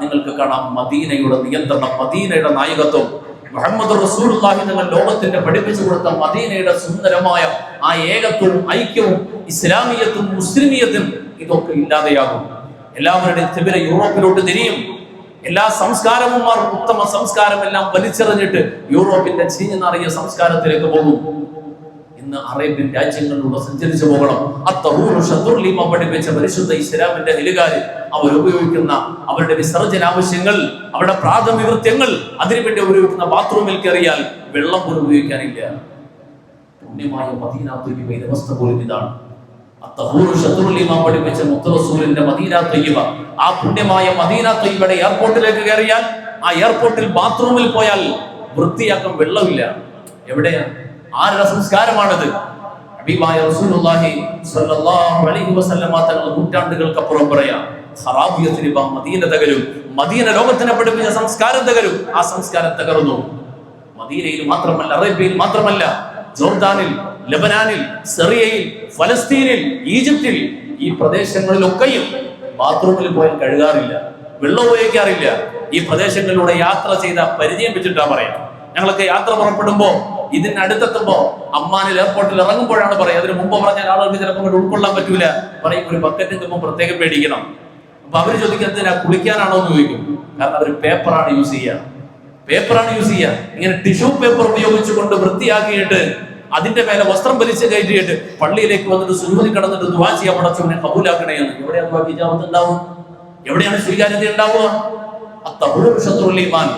നിങ്ങൾക്ക് കാണാം മദീനയുടെ നിയന്ത്രണം, മദീനയുടെ നായകത്വം. മുഹമ്മദ് റസൂലുള്ളാഹി തങ്ങൾ ലോകത്തിന്റെ പഠിപ്പിച്ചു കൊടുത്ത മദീനയുടെ സുന്ദരമായ ആ ഏകത്വവും ഐക്യവും ഇസ്ലാമിയത്തും മുസ്ലിമിയത്തും ഇതൊക്കെ ഇല്ലാതെയാകും. എല്ലാവരുടെയും തിബിര യൂറോപ്പിലോട്ട് തിരിയും. എല്ലാ സംസ്കാരവും ഉത്തമ സംസ്കാരം എല്ലാം വലിച്ചെറിഞ്ഞിട്ട് യൂറോപ്പിന്റെ ചീഞ്ഞു നാറിയ സംസ്കാരത്തിലേക്ക് പോകും. ഇന്ന് അറേബ്യൻ രാജ്യങ്ങളിലൂടെ സഞ്ചരിച്ചു പോകണം. പഠിപ്പിച്ച പരിശുദ്ധ ഇസ്ലാമിന്റെ ഹിലുകാര് അവർ ഉപയോഗിക്കുന്ന അവരുടെ വിസർജന ആവശ്യങ്ങൾ, അവരുടെ പ്രാഥമിക കൃത്യങ്ങൾ, അതിനുവേണ്ടി ഉപയോഗിക്കുന്ന ബാത്റൂമിൽ കയറിയാൽ വെള്ളം പോലും ഉപയോഗിക്കാനില്ല. പുണ്യമായ മദീന ത്വയ്യിബയുടെ അവസ്ഥ പോലും ഇതാണ്. പഠിപ്പിച്ച മുത്തറസൂലിന്റെ മദീന ത്വയ്യിബ, ആ പുണ്യമായ മദീന ത്വയ്യിബയുടെ എയർപോർട്ടിലേക്ക് കയറിയാൽ ആ എയർപോർട്ടിൽ ബാത്റൂമിൽ പോയാൽ വൃത്തിയാക്കാൻ വെള്ളമില്ല. എവിടെയാ? ആരുടെ സംസ്കാരമാണത്? ഹബീബായ റസൂലുള്ളാഹി സ്വല്ലല്ലാഹു അലൈഹി വസല്ലം തങ്ങൾ നൂറ്റാണ്ടുകൾക്കപ്പുറം പറയാം, ഖറാബിയത്തിരിബ മദീന തകരും. മദീന ലോകത്തിനെ പഠിപ്പിച്ച സംസ്കാരം തകരും. ആ സംസ്കാരം തകർന്നു. മദീനയിൽ മാത്രമല്ല, അറേബ്യയിൽ മാത്രമല്ല, ജോർദാനിൽ, ലബനാനിൽ, സിറിയയിൽ, ഫലസ്തീനിൽ, ഈജിപ്തിൽ, ഈ പ്രദേശങ്ങളിലൊക്കെയും ബാത്റൂമിൽ പോയാൽ കഴുകാറില്ല, വെള്ളം ഉപയോഗിക്കാറില്ല. ഈ പ്രദേശങ്ങളിലൂടെ യാത്ര ചെയ്ത പരിചയം വെച്ചിട്ടാ പറയാം. ഞങ്ങളൊക്കെ യാത്ര പുറപ്പെടുമ്പോ ഇതിനടുത്തെത്തുമ്പോ അമ്മാനിൽ എയർപോർട്ടിൽ ഇറങ്ങുമ്പോഴാണ് പറയാം. അതിന് മുമ്പ് പറഞ്ഞാൽ ആളുകൾക്ക് ചിലപ്പോൾ ഉൾക്കൊള്ളാൻ പറ്റൂല. പറയും ഒരു ബക്കറ്റ് തുമ്പോ പ്രത്യേകം പേടിക്കണം. അപ്പൊ അവര് ചോദിക്കുന്നതിനാ കുളിക്കാനാണോ എന്ന് ചോദിക്കും. കാരണം അവർ പേപ്പറാണ് യൂസ് ചെയ്യുക. ഇങ്ങനെ ടിഷ്യൂ പേപ്പർ ഉപയോഗിച്ചുകൊണ്ട് വൃത്തിയാക്കിയിട്ട് അതിന്റെ മേലെ വസ്ത്രം വലിച്ചു കയറ്റിയിട്ട് പള്ളിയിലേക്ക് വന്നിട്ട് സുജൂദിൽ കിടന്നിട്ട് ദുആ ചെയ്യാൻ പടച്ചവനെ കബൂലാക്കണേ എന്ന്. എവിടെയാണ് ദുആ ഇജാബത്ത് ഉണ്ടാവുക? എവിടെയാണ് സ്വീകാര്യത ഉണ്ടാവുക? അത്തഹൂറു ശത്രുൽ ഈമാൻ.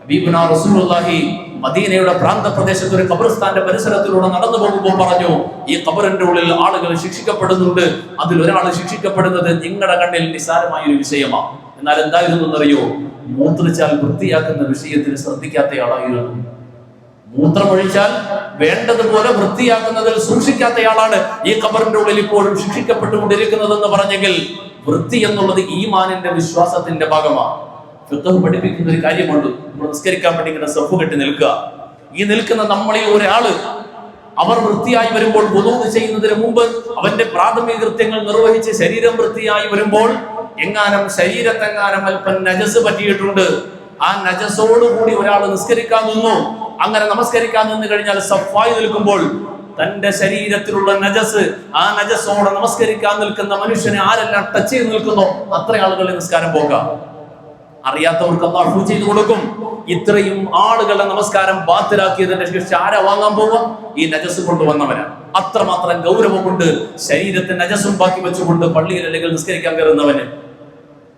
ഹബീബുനാ റസൂലുള്ളാഹി മദീനയുടെ പ്രാന്ത പ്രദേശത്ത് ഒരു ഖബർസ്ഥാന്റെ പരിസരത്തിലൂടെ നടന്നു പോകുമ്പോൾ പറഞ്ഞു, ഈ ഖബറിന്റെ ഉള്ളിൽ ആളുകൾ ശിക്ഷിക്കപ്പെടുന്നുണ്ട്. അതിൽ ഒരാൾ ശിക്ഷിക്കപ്പെടുന്നത് നിങ്ങളുടെ കണ്ണിൽ നിസ്സാരമായ ഒരു വിഷയമാണ്. എന്നാൽ എന്തായിരുന്നു എന്നറിയോ? മൂത്രിച്ചാൽ വൃത്തിയാക്കുന്ന വിഷയത്തിൽ ശ്രദ്ധിക്കാത്തയാളായിരുന്നു. മൂത്രമൊഴിച്ചാൽ വേണ്ടതുപോലെ വൃത്തിയാക്കുന്നതിൽ സൂക്ഷിക്കാത്തയാളാണ് ഈ ഖബറിന്റെ ഉള്ളിൽ ഇപ്പോഴും ശിക്ഷിക്കപ്പെട്ടുകൊണ്ടിരിക്കുന്നതെന്ന് പറഞ്ഞെങ്കിൽ, വൃത്തി എന്നുള്ളത് ഈമാനിന്റെ വിശ്വാസത്തിന്റെ ഭാഗമാണ്. ഫിഖ് പഠിപ്പിക്കുന്ന ഒരു കാര്യമുണ്ട്. നമ്മൾ നിസ്കരിക്കാൻ വേണ്ടി ഇങ്ങനെ സഫ് കെട്ടി നിൽക്കുക. ഈ നിൽക്കുന്ന നമ്മളിൽ ഒരാള് അവർ വൃത്തിയായി വരുമ്പോൾ, വുദൂ ചെയ്യുന്നതിന് മുമ്പ് അവന്റെ പ്രാഥമിക കൃത്യങ്ങൾ നിർവഹിച്ച് ശരീരം വൃത്തിയായി വരുമ്പോൾ എങ്ങാനും ശരീരത്തെങ്ങാനും അല്പം നജസ് പറ്റിയിട്ടുണ്ട്, ആ നജസോട് കൂടി ഒരാൾ നിസ്കരിക്കാൻ നിന്നു. അങ്ങനെ നമസ്കരിക്കാൻ നിന്ന് കഴിഞ്ഞാൽ സഫായി നിൽക്കുമ്പോൾ തന്റെ ശരീരത്തിലുള്ള നജസ്, ആ നജസോടെ നമസ്കരിക്കാൻ നിൽക്കുന്ന മനുഷ്യനെ ആരെല്ലാം ടച്ച് ചെയ്ത് നിൽക്കുന്നോ അത്ര ആളുകളുടെ നിസ്കാരം പോകാം. അറിയാത്തവർക്ക് അല്ലാഹു ചെയ്തു കൊടുക്കും. ഇത്രയും ആളുകളുടെ നമസ്കാരം ബാത്തിലാക്കിയതിന്റെ ശേഷം ആരാ വാങ്ങാൻ പോവുക? ഈ നജസ് കൊണ്ടുവന്നവരാ. അത്രമാത്രം ഗൗരവം കൊണ്ട് ശരീരത്തെ നജസും ബാക്കി വെച്ചുകൊണ്ട് പള്ളിയിൽ അല്ലെങ്കിൽ നിസ്കരിക്കാൻ കയറുന്നവന്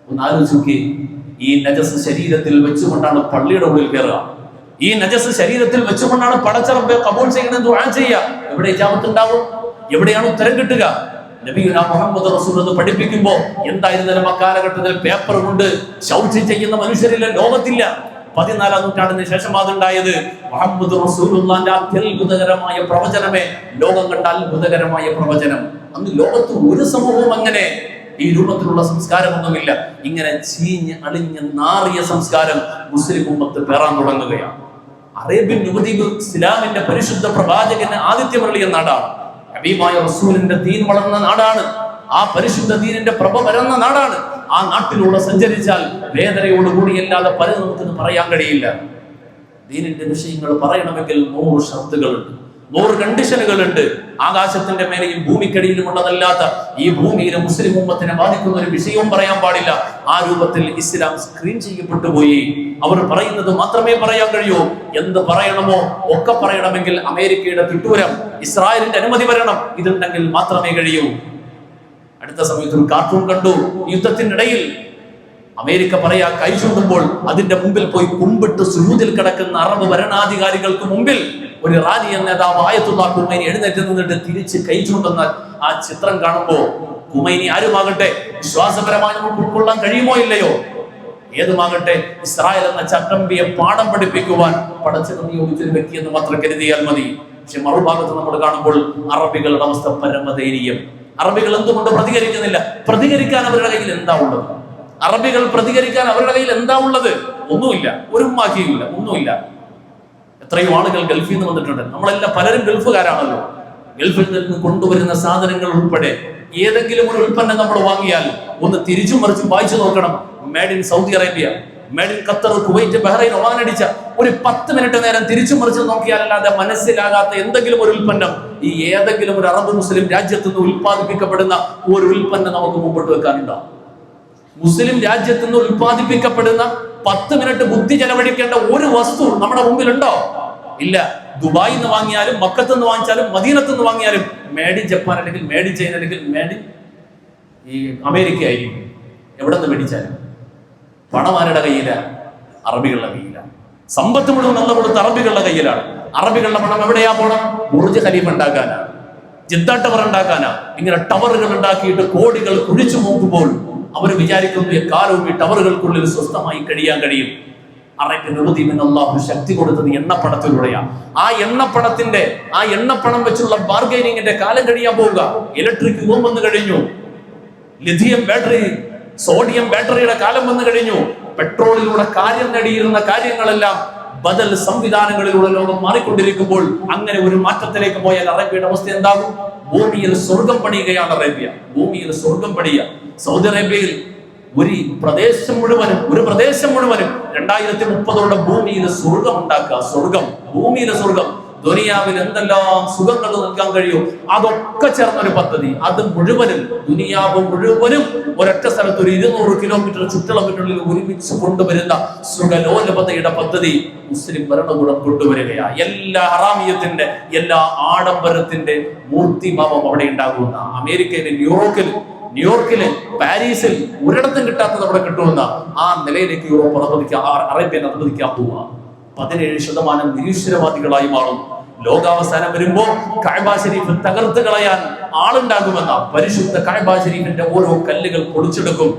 ഒന്ന് ആലോചിക്കുക. ഈ നജസ് ശരീരത്തിൽ വെച്ചുകൊണ്ടാണ് പള്ളിയുടെ ഉള്ളിൽ കയറുക. ഈ നജസ് ശരീരത്തിൽ വെച്ചുകൊണ്ടാണ് പടച്ച റബ്ബേ ഖബൂൽ ചെയ്യണമെന്ന് ദുആ ചെയ്യുക. എവിടെ ഇജാബത്ത് ഉണ്ടാവും? എവിടെയാണ് ഉത്തരം കിട്ടുക? നബിയുനാ മുഹമ്മദ് റസൂൽ എന്ന് പഠിപ്പിക്കുമ്പോൾ എന്തായിരുന്നാലും അക്കാലഘട്ടത്തിൽ പേപ്പർ കൊണ്ട് ശൗചി ചെയ്യുന്ന മനുഷ്യരില്ല, ലോകത്തില്ല. 14-ാം നൂറ്റാണ്ടിന് ശേഷം അതുണ്ടായത്. മുഹമ്മദ് റസൂലുള്ളാഹിന്റെ അത്ഭുതകരമായ പ്രവചനമേ ലോകം കണ്ട അത്ഭുതകരമായ പ്രവചനം. അന്ന് ലോകത്ത് ഒരു സമൂഹവും അങ്ങനെ ഈ രൂപത്തിലുള്ള സംസ്കാരമൊന്നുമില്ല. ഇങ്ങനെ ചീഞ്ഞ് അളിഞ്ഞ് നാറിയ സംസ്കാരം മുസ്ലിം ഉമ്മത്ത് പേറാൻ തുടങ്ങുകയാണ്. അറേബ്യൻ യുവതീപ് ഇസ്ലാമിന്റെ പരിശുദ്ധ പ്രവാചകന് ആതിഥ്യമരുളിയ നാടാണ്. ഹബീബായ റസൂലിന്റെ ദീൻ വളർന്ന നാടാണ്. ആ പരിശുദ്ധ ദീനിന്റെ പ്രഭ പരന്ന നാടാണ്. ആ നാട്ടിലൂടെ സഞ്ചരിച്ചാൽ വേദനയോടുകൂടിയല്ലാതെ പലതും നമുക്കിന്ന് പറയാൻ കഴിയില്ല. ദീനിന്റെ വിഷയങ്ങൾ പറയണമെങ്കിൽ 100 ഷർത്തുകളുണ്ട്, 100 കണ്ടീഷനുകളുണ്ട്. ആകാശത്തിന്റെ മേലെയും ഭൂമിക്കടിയിലും ഉള്ളതല്ലാത്ത ഈ ഭൂമിയിലെ മുസ്ലിം ഉമ്മത്തിനെ ബാധിക്കുന്ന ഒരു വിഷയവും പറയാൻ പാടില്ല. ആ രൂപത്തിൽ ഇസ്ലാം സ്ക്രീൻ ചെയ്യപ്പെട്ടു പോയി. അവർ പറയുന്നത് മാത്രമേ പറയാൻ കഴിയൂ. എന്ത് പറയണമോ ഒക്കെ പറയണമെങ്കിൽ അമേരിക്കയുടെ തിട്ടൂരം, ഇസ്രായേലിന്റെ അനുമതി വരണം. ഇതുണ്ടെങ്കിൽ മാത്രമേ കഴിയൂ. അടുത്ത സമയത്ത് ഒരു കാർട്ടൂൺ കണ്ടു. യുദ്ധത്തിനിടയിൽ അമേരിക്ക പറയാ കൈ ചൂണ്ടുമ്പോൾ അതിന്റെ മുമ്പിൽ പോയി കുമ്പിട്ട് സുജൂദിൽ കിടക്കുന്ന അറബ് ഭരണാധികാരികൾക്ക് മുമ്പിൽ ഒരു ഇറാനിയൻ നേതാവ് ആയത്തുല്ലാ ഖുമൈനി എഴുന്നേറ്റ് നിന്നിട്ട് തിരിച്ച് കൈ ചൂണ്ടുന്ന ആ ചിത്രം കാണുമ്പോ ഖുമൈനി ആരുമാകട്ടെ വിശ്വാസപരമായി നമുക്ക് ഉൾക്കൊള്ളാൻ കഴിയുമോ ഇല്ലയോ, ഏതുമാകട്ടെ ഇസ്രായേൽ എന്ന ചട്ടമ്പിയെ പാഠം പഠിപ്പിക്കുവാൻ പടച്ചവൻ നിയോഗിച്ചൊരു വ്യക്തി എന്ന് മാത്രം കരുതിയാൽ മതി. പക്ഷെ മറുഭാഗത്ത് നമ്മൾ കാണുമ്പോൾ അറബികളുടെ അവസ്ഥ പരമദയനീയം. അറബികൾ എന്തുകൊണ്ട് പ്രതികരിക്കുന്നില്ല? പ്രതികരിക്കാൻ അവരുടെ കയ്യിൽ എന്താ ഉള്ളത്? അറബികൾ പ്രതികരിക്കാൻ അവരുടെ കയ്യിൽ എന്താ ഉള്ളത്? ഒന്നുമില്ല. ഒരു മാക്കിയില്ല, ഒന്നുമില്ല. എത്രയോ ആളുകൾ ഗൾഫിൽ നിന്ന് വന്നിട്ടുണ്ട്. നമ്മളെല്ലാം പലരും ഗൾഫുകാരാണല്ലോ. ഗൾഫിൽ നിന്ന് കൊണ്ടുവരുന്ന സാധനങ്ങൾ ഉൾപ്പെടെ ഏതെങ്കിലും ഒരു ഉൽപ്പന്നം നമ്മൾ വാങ്ങിയാൽ ഒന്ന് തിരിച്ചും മറിച്ചും വായിച്ചു നോക്കണം. Made in Saudi Arabia, made in Qatar, Kuwait, Bahrain, Oman അടിച്ച ഒരു 10 മിനിറ്റ് നേരം തിരിച്ചും മറിച്ചും നോക്കിയാലല്ലാതെ മനസ്സിലാകാത്ത എന്തെങ്കിലും ഒരു ഉൽപ്പന്നം ഈ ഏതെങ്കിലും ഒരു അറബ് മുസ്ലിം രാജ്യത്ത് നിന്ന് ഉൽപ്പാദിപ്പിക്കപ്പെടുന്ന ഒരു ഉൽപ്പന്നം നമുക്ക് മുമ്പോട്ട് വെക്കാനുണ്ടോ? മുസ്ലിം രാജ്യത്ത് നിന്ന് ഉൽപ്പാദിപ്പിക്കപ്പെടുന്ന 10 മിനിറ്റ് ബുദ്ധി ചെലവഴിക്കേണ്ട ഒരു വസ്തു നമ്മുടെ മുമ്പിലുണ്ടോ? ഇല്ല. ദുബായിൽ നിന്ന് വാങ്ങിയാലും മക്കത്ത് നിന്ന് വാങ്ങിച്ചാലും മദീനത്ത് നിന്ന് വാങ്ങിയാലും മേഡ് ഇൻ ജപ്പാൻ അല്ലെങ്കിൽ മേഡ് ഇൻ ചൈന അല്ലെങ്കിൽ മേഡ് ഇൻ ഈ അമേരിക്ക ആയിരിക്കും. എവിടെ നിന്ന് മേടിച്ചാലും പണമാരുടെ കയ്യിലാണ്? അറബികളുടെ കയ്യിലാണ്. സമ്പത്ത് മുഴുവൻ നല്ല കൊടുത്ത് അറബികളുടെ കയ്യിലാണ്. അറബികളുടെ പണം എവിടെയാ പോണം? ബുർജ് ഖലീഫ ഉണ്ടാക്കാനാണ്, ജിദ്ദ ടവർ ഉണ്ടാക്കാനാ. ഇങ്ങനെ ടവറുകൾ ഉണ്ടാക്കിയിട്ട് കോടികൾ കുഴിച്ചു നോക്കുമ്പോൾ അവർ വിചാരിക്കുന്നു എക്കാലവും ഈ ടവറുകൾക്കുള്ളിൽ സ്വസ്ഥമായി കഴിയാൻ കഴിയും. അറേബ്യൻ യുവതീപിന് അല്ലാഹു ശക്തി കൊടുത്തത് എണ്ണപ്പണത്തിലൂടെയാണ്. ആ എണ്ണപ്പണം വെച്ചുള്ള ബാർഗൈനിങ്ങിന്റെ കാലം കഴിയാൻ പോവുക. ഇലക്ട്രിക് യുഗം വന്നു കഴിഞ്ഞു. ലിഥിയം ബാറ്ററി, സോഡിയം ബാറ്ററിയുടെ കാലം വന്നു കഴിഞ്ഞു. പെട്രോളിലൂടെ കാര്യം നേടിയിരുന്ന കാര്യങ്ങളെല്ലാം ബദൽ സംവിധാനങ്ങളിലൂടെ ലോകം മാറിക്കൊണ്ടിരിക്കുമ്പോൾ അങ്ങനെ ഒരു മാറ്റത്തിലേക്ക് പോയാൽ അറേബ്യയുടെ അവസ്ഥ എന്താകും? ഭൂമിയിൽ സ്വർഗം പണിയുകയാണ് അറേബ്യ. ഭൂമിയിൽ സ്വർഗം പണിയുക. സൗദി അറേബ്യയിൽ ഒരു പ്രദേശം മുഴുവനും 2030 ഭൂമിയിൽ സ്വർഗം ഉണ്ടാക്കുക. സ്വർഗം, ഭൂമിയിലെ സ്വർഗം. ദുനിയാവിൽ എന്തെല്ലാം സുഖങ്ങൾ നൽകാൻ കഴിയും അതൊക്കെ ചേർന്നൊരു പദ്ധതി. അത് മുഴുവനും ദുനിയാവ് മുഴുവനും ഒരൊറ്റ സ്ഥലത്ത് ഒരു 200 കിലോമീറ്റർ ചുറ്റളവിനുള്ളിൽ ഒരുമിച്ച് കൊണ്ടുവരുന്ന സുഖലോലപതയുടെ പദ്ധതി മുസ്ലിം ഭരണകൂടം കൊണ്ടുവരികയാണ്. എല്ലാ ഹറാമിയത്തിന്റെ, എല്ലാ ആഡംബരത്തിന്റെ മൂർത്തിഭാവം അവിടെ ഉണ്ടാകുന്ന അമേരിക്കയിലെ ന്യൂയോർക്കില്, പാരീസിൽ ഒരിടത്തും കിട്ടാത്തത് അവിടെ കിട്ടുമെന്ന ആ നിലയിലേക്ക് യൂറോപ്പ് അറേബ്യൻ അനുവദിക്കാൻ പോവുക. 17% നിരീശ്വരവാദികളായി മാറും. ലോകാവസാനം വരുമ്പോ കഅബ ശരീഫ് തകർത്ത് കളയാൻ ആളുണ്ടാകുമെന്ന പരിശുദ്ധ കഅബ ശരീഫിന്റെ ഓരോ കല്ലുകൾ പൊളിച്ചെടുക്കും,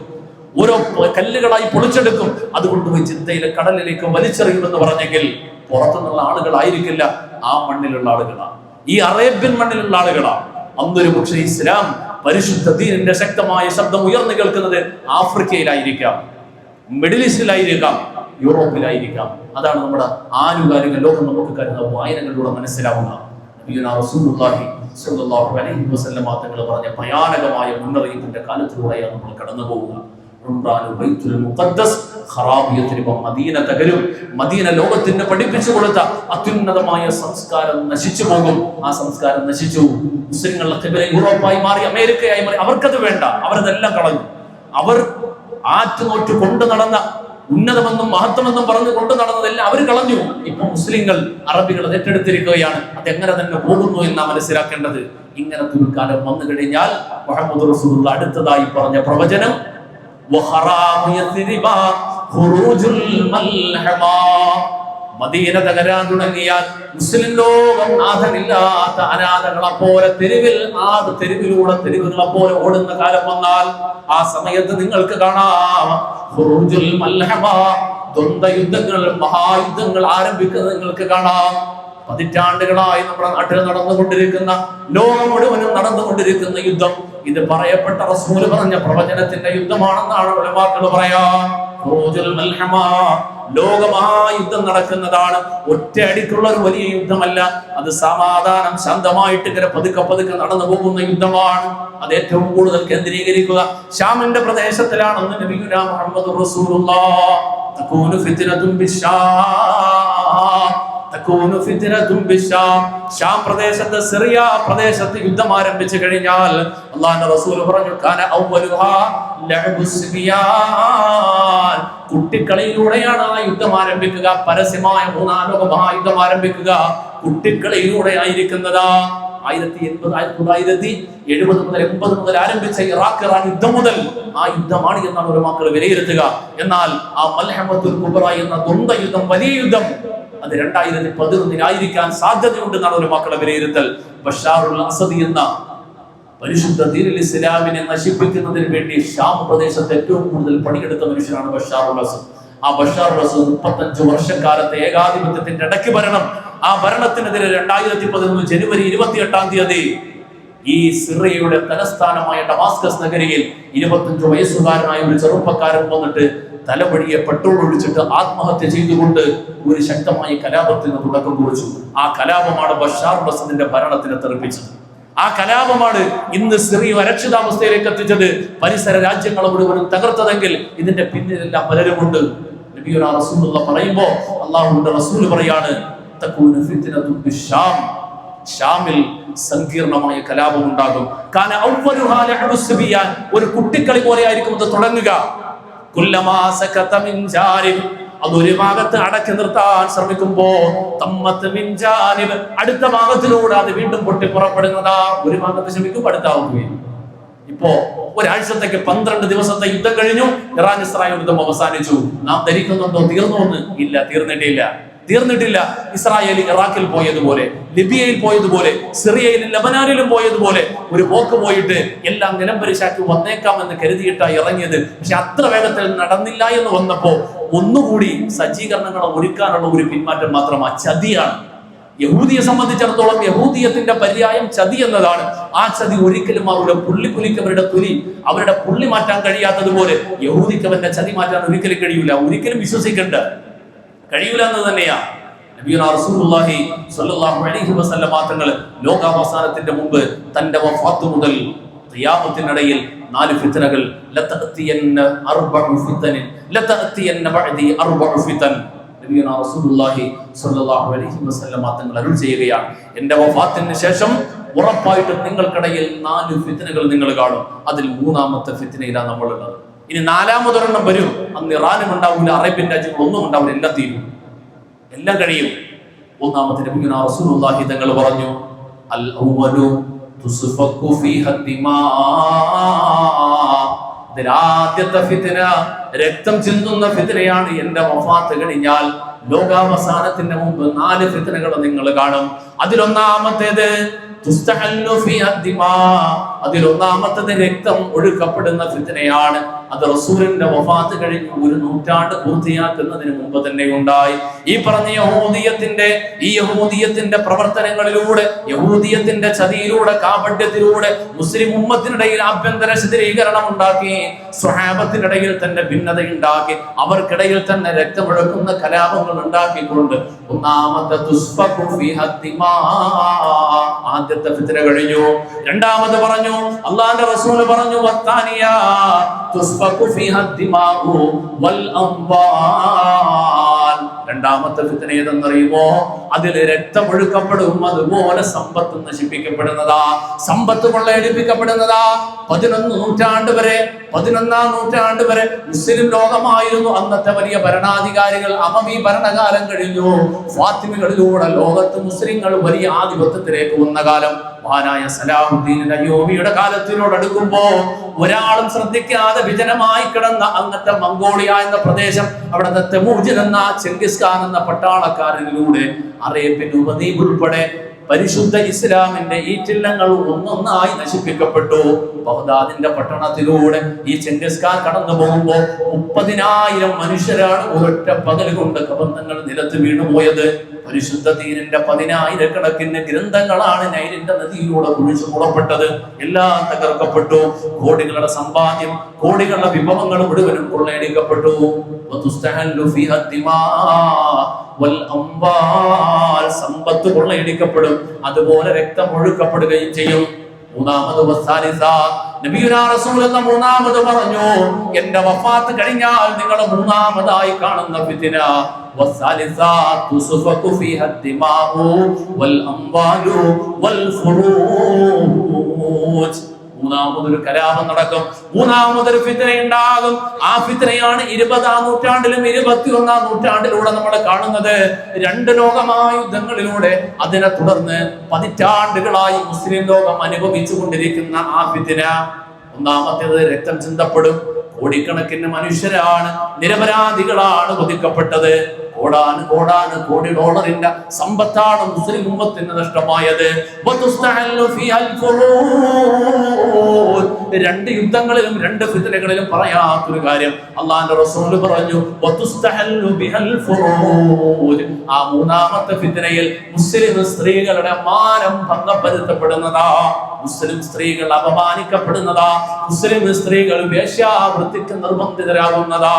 ഓരോ കല്ലുകളായി പൊളിച്ചെടുക്കും. അതുകൊണ്ട് പോയി ജിദ്ദയിലെ കടലിലേക്ക് വലിച്ചെറിയുമെന്ന് പറഞ്ഞെങ്കിൽ പുറത്തുനിന്നുള്ള ആളുകളായിരിക്കില്ല, ആ മണ്ണിലുള്ള ആളുകളാണ്, ഈ അറേബ്യൻ മണ്ണിലുള്ള ആളുകളാണ്. അന്നൊരു പക്ഷേ ഇസ്ലാം പരിശുദ്ധ ദീനിന്റെ ശക്തമായ ശബ്ദം ഉയർന്നു കേൾക്കുന്നത് ആഫ്രിക്കയിലായിരിക്കാം, മിഡിൽ ഈസ്റ്റിലായിരിക്കാം, യൂറോപ്പിലായിരിക്കാം. അതാണ് നമ്മുടെ ആനുകാലിക ലോകം നമുക്ക് കരുതുന്ന വായനകളിലൂടെ മനസ്സിലാവുന്ന റസൂലുള്ളാഹി സ്വല്ലല്ലാഹു അലൈഹി വസല്ലം തങ്ങൾ പറഞ്ഞ ഭയാനകമായ മുന്നറിയിപ്പിന്റെ കാലത്തിലൂടെയാണ് നമ്മൾ കടന്നു പോവുക. ബൈത്തുൽ മുഖദ്ദസ് ഖറാബിയത്തിനിപ്പം മദീന തകരും. മദീന ലോകത്തിന് പഠിപ്പിച്ചു കൊടുത്ത അത്യുന്നതമായ സംസ്കാരം നശിച്ചു പോകും. ആ സംസ്കാരം നശിച്ചു. മുസ്ലിങ്ങളുടെ ഖിബ്ല യൂറോപ്പായി മാറി, അമേരിക്കയായി മാറി. അവർക്കത് വേണ്ട, അവരതെല്ലാം കളഞ്ഞു. അവർ ആറ്റുനോറ്റ് കൊണ്ടു നടന്ന ഉന്നതമെന്നും മഹത്വമെന്നും പറഞ്ഞു കൊണ്ടു നടന്നതെല്ലാം അവർ കളഞ്ഞു. ഇപ്പൊ മുസ്ലിങ്ങൾ അറബികൾ അത് ഏറ്റെടുത്തിരിക്കുകയാണ്. അതെങ്ങനെ തന്നെ പോകുന്നു എന്നാ മനസ്സിലാക്കേണ്ടത്. ഇങ്ങനത്തെ ഒരു കാലം വന്നു കഴിഞ്ഞാൽ മുഹമ്മദ് റസൂലുള്ളാഹി അടുത്തതായി പറഞ്ഞ പ്രവചനം മദീന തകരാൻ തുടങ്ങിയാൽ മുസ്ലിം ലോകം നാഥനില്ലാത്ത അനാഥകളെ പോലെ തെരുവുകളെ പോലെ ഓടുന്ന കാലം വന്നാൽ ആ സമയത്ത് നിങ്ങൾക്ക് കാണാം ഖുറൂജുൽ മൽഹമ, ദ്വന്ദ്വ യുദ്ധങ്ങൾ, മഹായുദ്ധങ്ങൾ ആരംഭിക്കുന്നത് നിങ്ങൾക്ക് കാണാം. പതിറ്റാണ്ടുകളായി നമ്മുടെ നാട്ടിൽ നടന്നുകൊണ്ടിരിക്കുന്ന, ലോകം മുഴുവനും നടന്നുകൊണ്ടിരിക്കുന്ന യുദ്ധം ഇത് പറയപ്പെട്ട റസൂൽ പറഞ്ഞ പ്രവചനത്തിന്റെ യുദ്ധമാണെന്നാണ് ഉലമാക്കൾ പറയാ. ഖുറൂജുൽ മൽഹമ, ലോകമഹായുദ്ധം നടക്കുന്നതാണ്. ഒറ്റയടിക്കുള്ള ഒരു വലിയ യുദ്ധമല്ല. അത് സമാധാനം ശാന്തമായിട്ട് ഇങ്ങനെ പതുക്കെ നടന്നു പോകുന്ന യുദ്ധമാണ്. അത് ഏറ്റവും കൂടുതൽ കേന്ദ്രീകരിക്കുക ഷാമിന്റെ പ്രദേശത്തിലാണെന്ന് നബിയുനാ മുഹമ്മദ് റസൂലുള്ളാഹി തകൂനു ഫിത്നതുൻ ബിശ്ശാം, തകൂനു ഫിത്നതുൻ ബിശ്ശാം. ഷാം പ്രദേശത്ത്, സിറിയ പ്രദേശത്ത് യുദ്ധം ആരംഭിച്ചു കഴിഞ്ഞാൽ അല്ലാഹുവിന്റെ റസൂൽ പറഞ്ഞു കാന അവ്വലുഹാ ലഅബുസ്ബിയാൻ, കുട്ടിക്കളിയിലൂടെയാണ് ആ യുദ്ധം ആരംഭിക്കുക. പരസ്യമായ മൂന്നാം ലോക മഹായുദ്ധം ആരംഭിക്കുക കുട്ടിക്കളിയിലൂടെ ആയിരിക്കുന്നതാ. 1970 മുതൽ 80 മുതൽ ആരംഭിച്ച ഇറാഖ് ഇറാൻ യുദ്ധം മുതൽ ആ യുദ്ധമാണ് എന്നാണ് ഒരു മക്കൾ വിലയിരുത്തുക. എന്നാൽ ആ മൽഹമത്തുൽ കുബ്ര എന്ന ദ്വന്ദ്വ യുദ്ധം, വലിയ യുദ്ധം, അത് 2011 സാധ്യതയുണ്ടെന്നാണ് ഒരു മക്കളെ വിലയിരുത്തൽ. ബഷാറുൽ അസദ് എന്ന പരിശുദ്ധ ദീനുൽ ഇസ്ലാമിനെ നശിപ്പിക്കുന്നതിന് വേണ്ടി ഷാം പ്രദേശത്ത് ഏറ്റവും കൂടുതൽ പണിയെടുത്ത മനുഷ്യനാണ് ബഷാറുൽ അസദ്. ആ ബഷാറുൽ അസദ് 35 വർഷക്കാലത്തെ ഏകാധിപത്യത്തിന്റെ ഇടയ്ക്ക് ഭരണം. ആ ഭരണത്തിനെതിരെ 2011 ജനുവരി 28 ഈ സിറിയയുടെ തലസ്ഥാനമായ ഡമാസ്കസ് നഗരിയിൽ 25 വയസ്സുകാരനായ ഒരു ചെറുപ്പക്കാരൻ വന്നിട്ട് തലവഴിയെ പെട്രോൾ ഒഴിച്ചിട്ട് ആത്മഹത്യ ചെയ്തുകൊണ്ട് ഒരു ശക്തമായ കലാപത്തിന് തുടക്കം കുറിച്ചു. ആ കലാപമാണ് ബഷാറുൽ അസദിന്റെ ഭരണത്തിനെ തെറിപ്പിച്ചത്. ആ കലാപമാണ് ഇന്ന് സിറിയ അരക്ഷിതാവസ്ഥയിലേക്ക് എത്തിച്ചത്. പരിസര രാജ്യങ്ങളെ മുഴുവനും തകർത്തതെങ്കിൽ ഇതിന്റെ പിന്നിലെല്ലാം പലരുമുണ്ട്. നബിയുനാ റസൂലുള്ളാഹി പറയുമ്പോൾ അല്ലാഹുവിന്റെ റസൂൽ പറയാണ് തകൂനു ഫിത്നതുൻ ബിശ്ശാം, ഷാമിൽ സങ്കീർണമായ കലാപം ഉണ്ടാകും. കാന അവ്വലുഹാ ലഅബുസ്ബിയാൻ, ഒരു കുട്ടിക്കളി പോലെ ആയിരിക്കും ഇത് തുടങ്ങുക. കുല്ലമാ സകത മിൻ ജാനിബ്, അതൊരു ഭാഗത്ത് അടക്കി നിർത്താൻ ശ്രമിക്കുമ്പോ തമ്മത്ത് മിൻ ജാനിബ്, അടുത്ത ഭാഗത്തിലൂടെ അത് വീണ്ടും പൊട്ടി പുറപ്പെടുന്നതാ. ഒരു ഭാഗത്ത് ശ്രമിക്കും, അടുത്താവുകയും. ഇപ്പോ ഒരാഴ്ചത്തേക്ക് 12 ദിവസത്തെ യുദ്ധം കഴിഞ്ഞു. ഇറാൻ ഇസ്രായേൽ യുദ്ധം അവസാനിച്ചു. നാം ധരിക്കുന്നുണ്ടോ തീർന്നു എന്ന്? ഇല്ല, തീർന്നിട്ടില്ല. ഇസ്രായേൽ ഇറാഖിൽ പോയതുപോലെ, ലിബിയയിൽ പോയതുപോലെ, സിറിയയിലും ലബനാനിലും പോയതുപോലെ ഒരു പോക്ക് പോയിട്ട് എല്ലാം നിലംപരിശാക്കി വന്നേക്കാമെന്ന് കരുതിയിട്ടാണ് ഇറങ്ങിയത്. പക്ഷെ അത്ര വേഗത്തിൽ നടന്നില്ല എന്ന് വന്നപ്പോ ഒന്നുകൂടി സജ്ജീകരണങ്ങളെ ഒരുക്കാനുള്ള ഒരു പിന്മാറ്റം മാത്രമാണ്. ചതിയാണ്. യഹൂദിയെ സംബന്ധിച്ചിടത്തോളം യഹൂദിയത്തിന്റെ പര്യായം ചതി എന്നതാണ്. ആ ചതി ഒരിക്കലും അവരുടെ അവരുടെ പുള്ളി മാറ്റാൻ കഴിയാത്തതുപോലെ യഹൂദിക്ക് അവന്റെ ചതി മാറ്റാൻ ഒരിക്കലും കഴിയൂല. ഒരിക്കലും വിശ്വസിക്കേണ്ട കഴിയൂല എന്ന് തന്നെയാ നബിയുനാ റസൂലുള്ളാഹി സ്വല്ലല്ലാഹു അലൈഹി വസല്ലം തങ്ങൾ ലോകാവസാനത്തിന്റെ മുമ്പ് തന്റെ വഫാത്ത് മുതൽ ഖിയാമത്തിനിടയിൽ 4 ഫിത്നകൾ ലതഅതിയന്ന അർബഉ ഫിതൻ ലതഅതിയന്ന ബഅദി അർബഉ ഫിതൻ നബിയുനാ റസൂലുള്ളാഹി സ്വല്ലല്ലാഹു അലൈഹി വസല്ലം തങ്ങൾ അരുൾ ചെയ്യുകയാണ്, എന്റെ വഫാത്തിന് ശേഷം ഉറപ്പായിട്ടും നിങ്ങൾക്കിടയിൽ 4 ഫിത്നകൾ നിങ്ങൾ കാണും. അതിൽ 3ാമത്തെ ഫിത്നയിലാണ് നമ്മളുള്ളത്. ഇനി 4ാമതൊരെണ്ണം വരും. അന്ന് ഇറാനും ഉണ്ടാവില്ല, അറേബ്യൻ രാജ്യങ്ങളൊന്നും ഉണ്ടാവില്ല, എല്ലാം തീരും, എല്ലാം കഴിയും. 1ാമത്തെ നബിയുനാ റസൂലുള്ളാഹി തങ്ങൾ പറഞ്ഞു, അൽ അവ്വലു തുസ്ഫഖു ഫീഹ ദിമാ, ആദ്യത്തെ ഫിത്ന രക്തം ചിന്തുന്ന ഫിത്നയാണ്. എന്റെ വഫാത്ത് കഴിഞ്ഞാൽ ലോകാവസാനത്തിന്റെ മുമ്പ് 4 ഫിത്നകൾ നിങ്ങൾ കാണും. അതിലൊന്നാമത്തേത് അതിലൊന്നാമത്തത് രക്തം ഒഴുക്കപ്പെടുന്ന ഫിത്നയാണ്. അത് റസൂലിന്റെ വഫാത്ത് കഴിഞ്ഞ് 1 നൂറ്റാണ്ട് പൂർത്തിയാക്കുന്നതിന് മുമ്പ് തന്നെ ഉണ്ടായി. ഈ പറഞ്ഞ യഹൂദിയത്തിന്റെ പ്രവർത്തനങ്ങളിലൂടെ, യഹൂദിയത്തിന്റെ ചതിയിലൂടെ, കാപട്യത്തിലൂടെ മുസ്ലിം ഉമ്മത്തിനിടയിൽ ആഭ്യന്തര ശിഥിലീകരണം ഉണ്ടാക്കി, സ്വഹാബത്തിനിടയിൽ തന്നെ ഭിന്നതയുണ്ടാക്കി, അവർക്കിടയിൽ തന്നെ രക്തമൊഴുക്കുന്ന കലാപങ്ങൾ ഉണ്ടാക്കിക്കൊണ്ട് ഒന്നാമത്തെ ആദ്യത്തെ ഫിത്ന കഴിഞ്ഞു. രണ്ടാമത് പറഞ്ഞു, അല്ലാഹുവിന്റെ റസൂൽ പറഞ്ഞു, വത്താനിയ തുസ്ഫഖു ഫീഹാ ദിമാഉ വൽ അംവാൽ. രണ്ടാമത്തെ ഫിത്ന ഏതെന്നറിയുമോ? അതിൽ രക്തമൊഴുക്കപ്പെടും, അതുപോലെ സമ്പത്ത് നശിപ്പിക്കപ്പെടുന്നതാ, സമ്പത്ത് കൊള്ളയടിപ്പിക്കപ്പെടുന്നതാ. 11ാം നൂറ്റാണ്ട് വരെ മുസ്ലിം ലോകമായിരുന്നു അന്നത്തെ വലിയ ഭരണാധികാരികൾ. അമവി ഭരണകാലം കഴിഞ്ഞു. ഫാത്തിമികളിലൂടെ ലോകത്ത് മുസ്ലിങ്ങൾ വലിയ ആധിപത്യത്തിലേക്ക് വന്ന കാലം. മഹാനായ സലാഹുദ്ദീൻ അയ്യൂബിയുടെ കാലത്തിനോടടുക്കുമ്പോ ഒരാളും ശ്രദ്ധിക്കാതെ വിജനമായി കിടന്ന അന്നത്തെ മംഗോളിയ എന്ന പ്രദേശം, അവിടുത്തെ തെമൂജിൻ എന്ന ചെങ്കിസ് ഖാൻ എന്ന പട്ടാളക്കാരനിലൂടെ അറേബ്യൻ ഉപദ്വീപ് ഉൾപ്പെടെ പരിശുദ്ധ ഇസ്ലാമിന്റെ ഈറ്റില്ലങ്ങൾ ഒന്നൊന്നായി നശിപ്പിക്കപ്പെട്ടു. ബഗ്ദാദിന്റെ പട്ടണത്തിലൂടെ ഈ ചെങ്കിസ് ഖാൻ കടന്നു പോകുമ്പോൾ 30,000 മനുഷ്യരാണ് ഒരൊറ്റ പകൽ കൊണ്ട് കബന്ധങ്ങൾ നിലത്ത് വീണുപോയത്. പരിശുദ്ധ ദീനിന്റെ 10,000 ഗ്രന്ഥങ്ങളാണ് നൈലിന്റെ നദിയിലൂടെ കുഴിച്ചു മൂടപ്പെട്ടത്. എല്ലാം തകർക്കപ്പെട്ടു. കോടികളുടെ സമ്പാദ്യം, കോടികളുടെ വിഭവങ്ങൾ മുഴുവനും കൊള്ളയടിക്കപ്പെട്ടു. സമ്പത്ത് കൊള്ളയടിക്കപ്പെടും, അതുപോലെ രക്തം ഒഴുക്കപ്പെടുകയും ചെയ്യും. മൂന്നാമത് മൂന്നാമത് പറഞ്ഞു, എന്റെ വഫാത്ത് കഴിഞ്ഞാൽ നിങ്ങൾ മൂന്നാമതായി കാണുന്ന ഫിത്ന മൂന്നാമതൊരു കലാപം നടക്കും, മൂന്നാമതൊരു ഫിത്ന ഉണ്ടാകും. ആ ഫിത്നയാണ് 20ാം നൂറ്റാണ്ടിലും 21ാം നൂറ്റാണ്ടിലൂടെ നമ്മൾ കാണുന്നത്. 2 ലോകമഹായുദ്ധങ്ങളിലൂടെ അതിനെ തുടർന്ന് പതിറ്റാണ്ടുകളായി മുസ്ലിം ലോകം അനുഭവിച്ചു കൊണ്ടിരിക്കുന്ന ആ ഫിത്ന. ഒന്നാമത്തേത് രക്തം ചിന്തപ്പെടും. കോടിക്കണക്കിന് മനുഷ്യരാണ്, നിരപരാധികളാണ് വധിക്കപ്പെട്ടത്. കോടി ഡോളറിന്റെ സമ്പത്താണ് മുസ്ലിം ഉമ്മത്തിന് നഷ്ടമായത്. 2 യുദ്ധങ്ങളിലും 2 ഫിത്നകളിലും പറയാത്തൊരു കാര്യം അല്ലാഹുവിന്റെ റസൂൽ പറഞ്ഞു, ആ മൂന്നാമത്തെ ഫിത്നയിൽ മുസ്ലിം സ്ത്രീകളുടെ മാനം ഭംഗപ്പെടുത്തപ്പെടുന്നതാ, മുസ്ലിം സ്ത്രീകൾ അപമാനിക്കപ്പെടുന്നതാ, മുസ്ലിം സ്ത്രീകൾ വേശ്യാവൃത്തിക്ക് നിർബന്ധിതരാകുന്നതാ.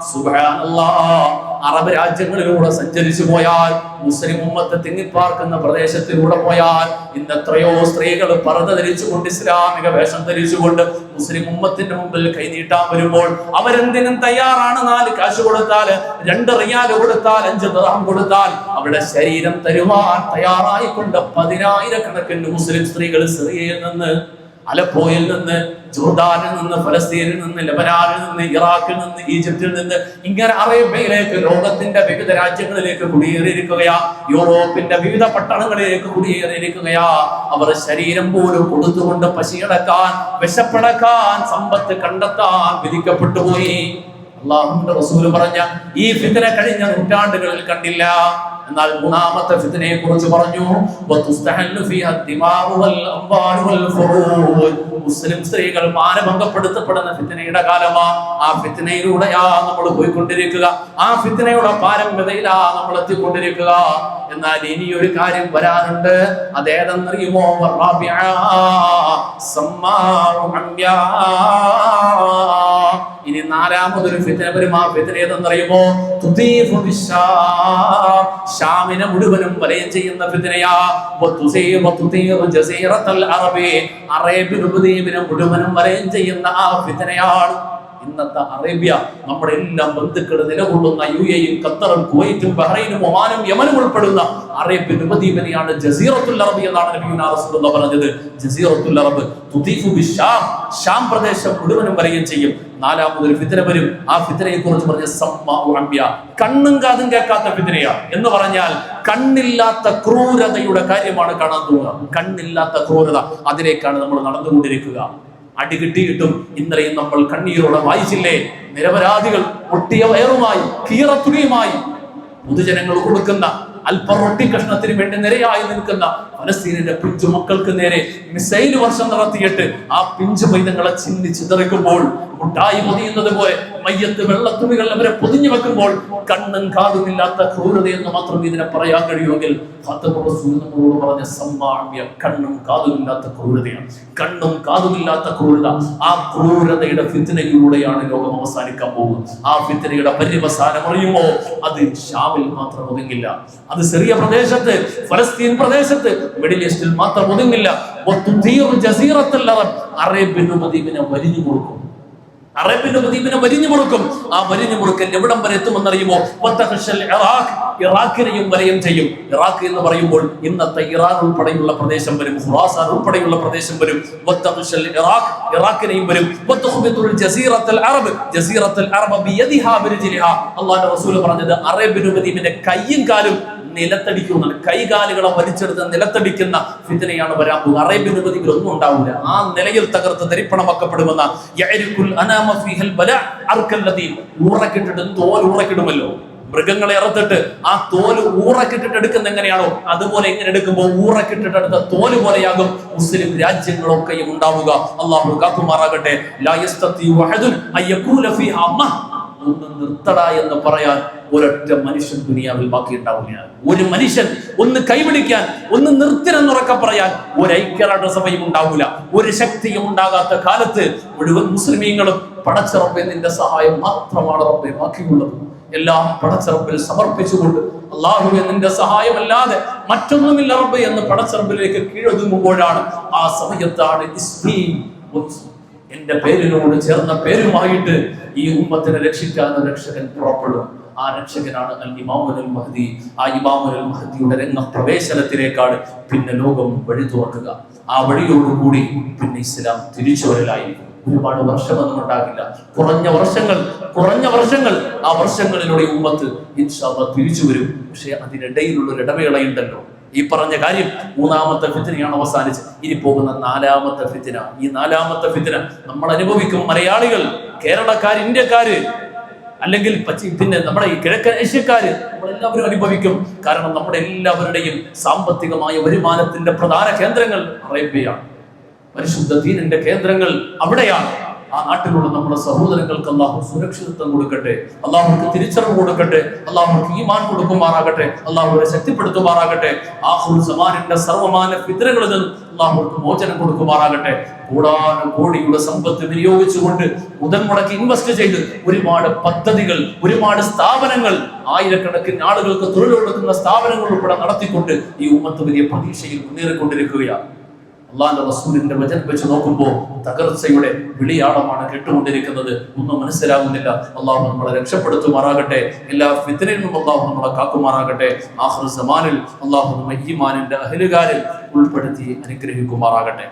സുബ്ഹാനല്ലാഹ്. അറബ് രാജ്യങ്ങളിലൂടെ സഞ്ചരിച്ചു പോയാൽ, മുസ്ലിം ഉമ്മത്ത് തിങ്ങിപ്പാർക്കുന്ന പ്രദേശത്തിലൂടെ പോയാൽ, ഇന്ന് എത്രയോ സ്ത്രീകൾ പർദ്ദ ധരിച്ചുകൊണ്ട്, ഇസ്ലാമിക വേഷം ധരിച്ചുകൊണ്ട് മുസ്ലിം ഉമ്മത്തിന്റെ മുമ്പിൽ കൈനീട്ടാൻ വരുമ്പോൾ അവരെന്തിനും തയ്യാറാണ്. 4 കാശ് കൊടുത്താൽ, 2 റിയാൽ കൊടുത്താൽ, 5 ദിർഹം കൊടുത്താൽ അവരുടെ ശരീരം തരുവാൻ തയ്യാറായിക്കൊണ്ട് 10,000 മുസ്ലിം സ്ത്രീകൾ സിറിയയിൽ നിന്ന്, അലപ്പോയിൽ നിന്ന്, ജോർദാനിൽ നിന്ന്, ഫലസ്തീനിൽ നിന്ന്, ലെബനാനിൽ നിന്ന്, ഇറാഖിൽ നിന്ന്, ഈജിപ്തിൽ നിന്ന്, ഇങ്ങനെ അറേബ്യയിലേക്ക്, ലോകത്തിന്റെ വിവിധ രാജ്യങ്ങളിലേക്ക് കുടിയേറിയിരിക്കുകയാ. യൂറോപ്പിന്റെ വിവിധ പട്ടണങ്ങളിലേക്ക് കുടിയേറിയിരിക്കുകയാ. അവർ ശരീരം പോലും കൊടുത്തുകൊണ്ട് പശിയടക്കാൻ, വിശപ്പടക്കാൻ, സമ്പത്ത് കണ്ടെത്താൻ വിധിക്കപ്പെട്ടു പോയി. അല്ലാഹുവിന്റെ റസൂൽ പറഞ്ഞ ഈ ഫിത്ന കഴിഞ്ഞ നൂറ്റാണ്ടുകളിൽ കണ്ടില്ല. എന്നാൽ മൂന്നാമത്തെ ഫിത്നയെ കുറിച്ച് പറഞ്ഞു, മുസ്ലിം സ്ത്രീകൾ മാനഭംഗപ്പെടുത്തപ്പെടുന്ന ഫിത്നയുടെ കാലമാ. ആ ഫിത്നയിലൂടെയാ നമ്മൾ പോയിക്കൊണ്ടിരിക്കുക, ആ ഫിത്നയുടെ പാരമ്യതയിലാ നമ്മൾ എത്തിക്കൊണ്ടിരിക്കുക. എന്നാൽ ഇനിയൊരു കാര്യം വരാനുണ്ട്. അതേതെന്നറിയുമോ? ഇനി 4ാമതൊരു ഫിത്ന വരും. ആ ഫിത്ന ഏതെന്നറിയുമോ? ഷാമിനെ മുഴുവനും വലയം ചെയ്യുന്ന ഫിത്നയാ. അറേബ്യൻ ഉപദ്വീപിനെ മുഴുവനും വലയം ചെയ്യുന്ന ആ ഫിത്നയാണ്. ഇന്നത്തെ അറേബ്യ, നമ്മുടെ എല്ലാം ബന്ധുക്കൾ നിലകൊള്ളുന്ന UAE, ഖത്തറും, കുവൈറ്റും, ബഹ്റൈനും, ഒമാനും, യമനും ഉൾപ്പെടുന്ന അറേബ്യൻ ഉപദ്വീപിനെയാണ് ജസീറത്തുൽ അറബ് എന്നാണ് നബിയുനാ റസൂലുള്ളാഹി പറഞ്ഞത്. ജസീറത്തുൽ അറബ് തുദീഫു ബിശ്ശാം, ഷാം പ്രദേശം മുഴുവനും വലയം ചെയ്യും. 4ാമതൊരു ഫിത്ന വരും. ആ ഫിത്നയെ കുറിച്ച് പറഞ്ഞ സമ്മാഉ അംബിയ, കണ്ണും കാതും കേൾക്കാത്ത ഫിത്നയാ. എന്ന് പറഞ്ഞാൽ കണ്ണില്ലാത്ത ക്രൂരതയുടെ കാര്യമാണ് കാണാൻ തോന്നുക. കണ്ണില്ലാത്ത ക്രൂരത, അതിലേക്കാണ് നമ്മൾ നടന്നുകൊണ്ടിരിക്കുക. അടികിട്ടിയിട്ടും ഇന്നലെയും നമ്മൾ കണ്ണീരോടെ വായിച്ചില്ലേ? നിരപരാധികൾ ഒട്ടിയ വയറുമായി, കീറത്തുണിയുമായി പൊതുജനങ്ങൾ കൊടുക്കുന്ന അല്പ റൊട്ടി കഷ്ണത്തിന് വേണ്ടി നിരയായി നിൽക്കുന്ന ഫലസ്തീനിന്റെ പിഞ്ചു മക്കൾക്ക് നേരെ മിസൈൽ വർഷം നടത്തിയിട്ട് ആ പിഞ്ചു പൈതങ്ങളെ ചിന്നി ചിതറിക്കുമ്പോൾ, മുട്ടായി പൊതിയുന്നത് പോലെ മയ്യത്ത് വെള്ളത്തുണികൾ അവരെ പൊതിഞ്ഞു വെക്കുമ്പോൾ കണ്ണും കാതുമില്ലാത്ത ക്രൂരത എന്ന് മാത്രം ഇതിനെ പറയാൻ കഴിയുമെങ്കിൽ നമ്മളോട് പറഞ്ഞ സമ്മാമ്യ കണ്ണും കാതുമില്ലാത്ത ക്രൂരതയാണ്. കണ്ണും കാതുമില്ലാത്ത ക്രൂരത, ആ ക്രൂരതയുടെ ഫിത്നയിലൂടെയാണ് ലോകം അവസാനിക്കാൻ പോകുന്നത്. ആ ഫിത്നയുടെ പര്യവസാനം അറിയുമോ? അത് ഷാമിൽ മാത്രം ഒതുങ്ങില്ല, അത് സിറിയ പ്രദേശത്ത്, ഫലസ്തീൻ പ്രദേശത്ത്, മിഡിൽ ഈസ്റ്റിൽ മാത്രം ഒതുങ്ങില്ല. അറേബ്യൻ ഉപദ്വീപിനെ വരിഞ്ഞു കൊടുക്കും. അറേബ്യൻ ഉപദ്വീപിനെ വരിഞ്ഞു കൊടുക്കും. ആ വരിഞ്ഞു കൊടുക്കൽ എവിടം വരെ എത്തുമെന്നറിയുമോ? ഇറാഖിനെയും വലയം ചെയ്യും. ഇറാഖ് എന്ന് പറയുമ്പോൾ ഇന്നത്തെ ഇറാൻ ഉൾപ്പെടെയുള്ള പ്രദേശം വരും, ഖുറാസാൻ ഉൾപ്പെടെയുള്ള പ്രദേശം വരും. ഇറാഖിനെയും വരും. അല്ലാഹുവിന്റെ റസൂൽ പറഞ്ഞത് അറേബ്യൻ ഉപദ്വീപിന്റെ കയ്യും കാലും നിലത്തടിക്കുന്നുണ്ട്. കൈകാലുകളെ വലിച്ചെടുത്ത് നിലത്തടിക്കുന്ന ഫിത്നയാണ് വരാൻ പോകുന്നത്. അറേബ്യൻ ഉപദ്വീപിൽ ഒന്നും ഉണ്ടാവില്ല, ആ നിലയിൽ തകർത്ത് തരിപ്പണമാക്കപ്പെടുമെന്ന ഊറക്കിട്ടിട്ട് തോൽ ഊറക്കിടുമല്ലോ, മൃഗങ്ങളെ ഇറത്തിട്ട് ആ തോല് ഊറക്കിട്ടിട്ട് എടുക്കുന്ന എങ്ങനെയാണോ അതുപോലെ എങ്ങനെ എടുക്കുമ്പോൾ ഊറക്കിട്ടിട്ട് എടുത്ത തോല് പോലെയാകും മുസ്ലിം രാജ്യങ്ങളൊക്കെയും ഉണ്ടാവുക. അല്ലാഹു കാക്കുമാറാകട്ടെ. ഒന്ന് നിർത്തട എന്ന് പറയാൻ ഒരൊറ്റ മനുഷ്യൻ ദുനിയാവിൽ ബാക്കി ഉണ്ടാവില്ല. ഒരു മനുഷ്യൻ ഒന്ന് കൈപിടിക്കാൻ, ഒന്ന് നിർത്തിനെന്നുറക്കെ പറയാൻ ഒരു ഐക്യരാഷ്ട്ര സഭയും ഉണ്ടാവില്ല. ഒരു ശക്തിയും ഉണ്ടാകാത്ത കാലത്ത് മുഴുവൻ മുസ്ലിമീങ്ങളും പടച്ച റബ്ബേ നിന്റെ സഹായം മാത്രമാണ് റബ്ബേ ബാക്കിയുള്ളത്. എല്ലാം പടച്ച റബ്ബിൽ സമർപ്പിച്ചുകൊണ്ട് അല്ലാഹുവേ നിന്റെ സഹായമല്ലാതെ മറ്റൊന്നുമില്ല റബ്ബേ എന്ന് പടച്ച റബ്ബിലേക്ക് കീഴൊതുങ്ങുമ്പോഴാണ്, ആ സമയത്താണ് എന്റെ പേരിനോട് ചേർന്ന പേരുമായിട്ട് ഈ ഉമ്മത്തിനെ രക്ഷിക്കാൻ രക്ഷകൻ പുറപ്പെടും. ആ രക്ഷകനാണ് അൽ ഇമാമുൽ മഹ്ദി. ആ ഇമാമുൽ മഹ്ദിയുടെ രംഗപ്രവേശനത്തിലേക്കാണ് പിന്നെ ലോകം വഴി തുറക്കുക. ആ വഴിയോടുകൂടി പിന്നെ ഇസ്ലാം തിരിച്ചു വരലായിരിക്കും. ഒരുപാട് വർഷമൊന്നും ഉണ്ടാകില്ല, കുറഞ്ഞ വർഷങ്ങൾ. ആ വർഷങ്ങളിലൂടെ ഉമ്മത്ത് ഇൻഷാ അല്ലാഹ് തിരിച്ചു വരും. പക്ഷെ അതിനിടയിലുള്ള ഒരു ഇടവേളയുണ്ടല്ലോ. ഈ പറഞ്ഞ കാര്യം മൂന്നാമത്തെ ഫിത്നയാണ് അവസാനിച്ച് ഇനി പോകുന്ന നാലാമത്തെ ഫിത്ന. ഈ നാലാമത്തെ ഫിത്ന നമ്മൾ അനുഭവിക്കും. മലയാളികൾ, കേരളക്കാര്, ഇന്ത്യക്കാര്, അല്ലെങ്കിൽ പിന്നെ നമ്മുടെ ഈ കിഴക്കൻ ഏഷ്യക്കാര്, നമ്മളെല്ലാവരും അനുഭവിക്കും. കാരണം നമ്മുടെ എല്ലാവരുടെയും സാമ്പത്തികമായ വരുമാനത്തിന്റെ പ്രധാന കേന്ദ്രങ്ങൾ അറേബ്യയാണ്. പരിശുദ്ധ ദീനിന്റെ കേന്ദ്രങ്ങൾ അവിടെയാണ്. ആ നാട്ടിലുള്ള നമ്മുടെ സഹോദരങ്ങൾക്ക് അല്ലാഹു സുരക്ഷിതത്വം കൊടുക്കട്ടെ, അല്ലാഹുവിന് തിരിച്ചറിവ് കൊടുക്കട്ടെ, അല്ലാഹുവിന് ഈമാൻ കൊടുക്കുമാറാകട്ടെ, അല്ലാഹുവിനെ ശക്തിപ്പെടുത്തുമാറാകട്ടെ. ആഖിറുൽ സമാനിന്റെ സർവമാന ഫിത്നകളിൽ നിന്ന് അല്ലാഹുവിന് മോചനം കൊടുക്കുമാറാകട്ടെ. കോടിയുടെ സമ്പത്ത് വിനിയോഗിച്ചുകൊണ്ട് മുതൽ മുടക്കി ഇൻവെസ്റ്റ് ചെയ്ത് ഒരുപാട് പദ്ധതികൾ, ഒരുപാട് സ്ഥാപനങ്ങൾ, ആയിരക്കണക്കിന് ആളുകൾക്ക് തൊഴിൽ കൊടുക്കുന്ന സ്ഥാപനങ്ങൾ ഉൾപ്പെടെ നടത്തിക്കൊണ്ട് ഈ ഉമ്മത്ത് വലിയ പ്രതീക്ഷയിൽ മുന്നേറിക്കൊണ്ടിരിക്കുകയാണ്. അള്ളാന്റെ റസൂലിന്റെ വചനം വെച്ച് നോക്കുമ്പോൾ തകർച്ചയുടെ വിളിയാളമാണ് കേട്ടുകൊണ്ടിരിക്കുന്നത്. ഒന്നും മനസ്സിലാകുന്നില്ല. അള്ളാഹു നമ്മളെ രക്ഷപ്പെടുത്തുമാറാകട്ടെ. എല്ലാ ഫിത്നയിൽ നിന്നും അള്ളാഹു നമ്മളെ കാക്കുമാറാകട്ടെ. ആഖിർ സമാനിൽ അള്ളാഹു നമ്മെ ഈമാനിന്റെ അഹ്ലുകാരിൽ ഉൾപ്പെടുത്തി അനുഗ്രഹിക്കുമാറാകട്ടെ.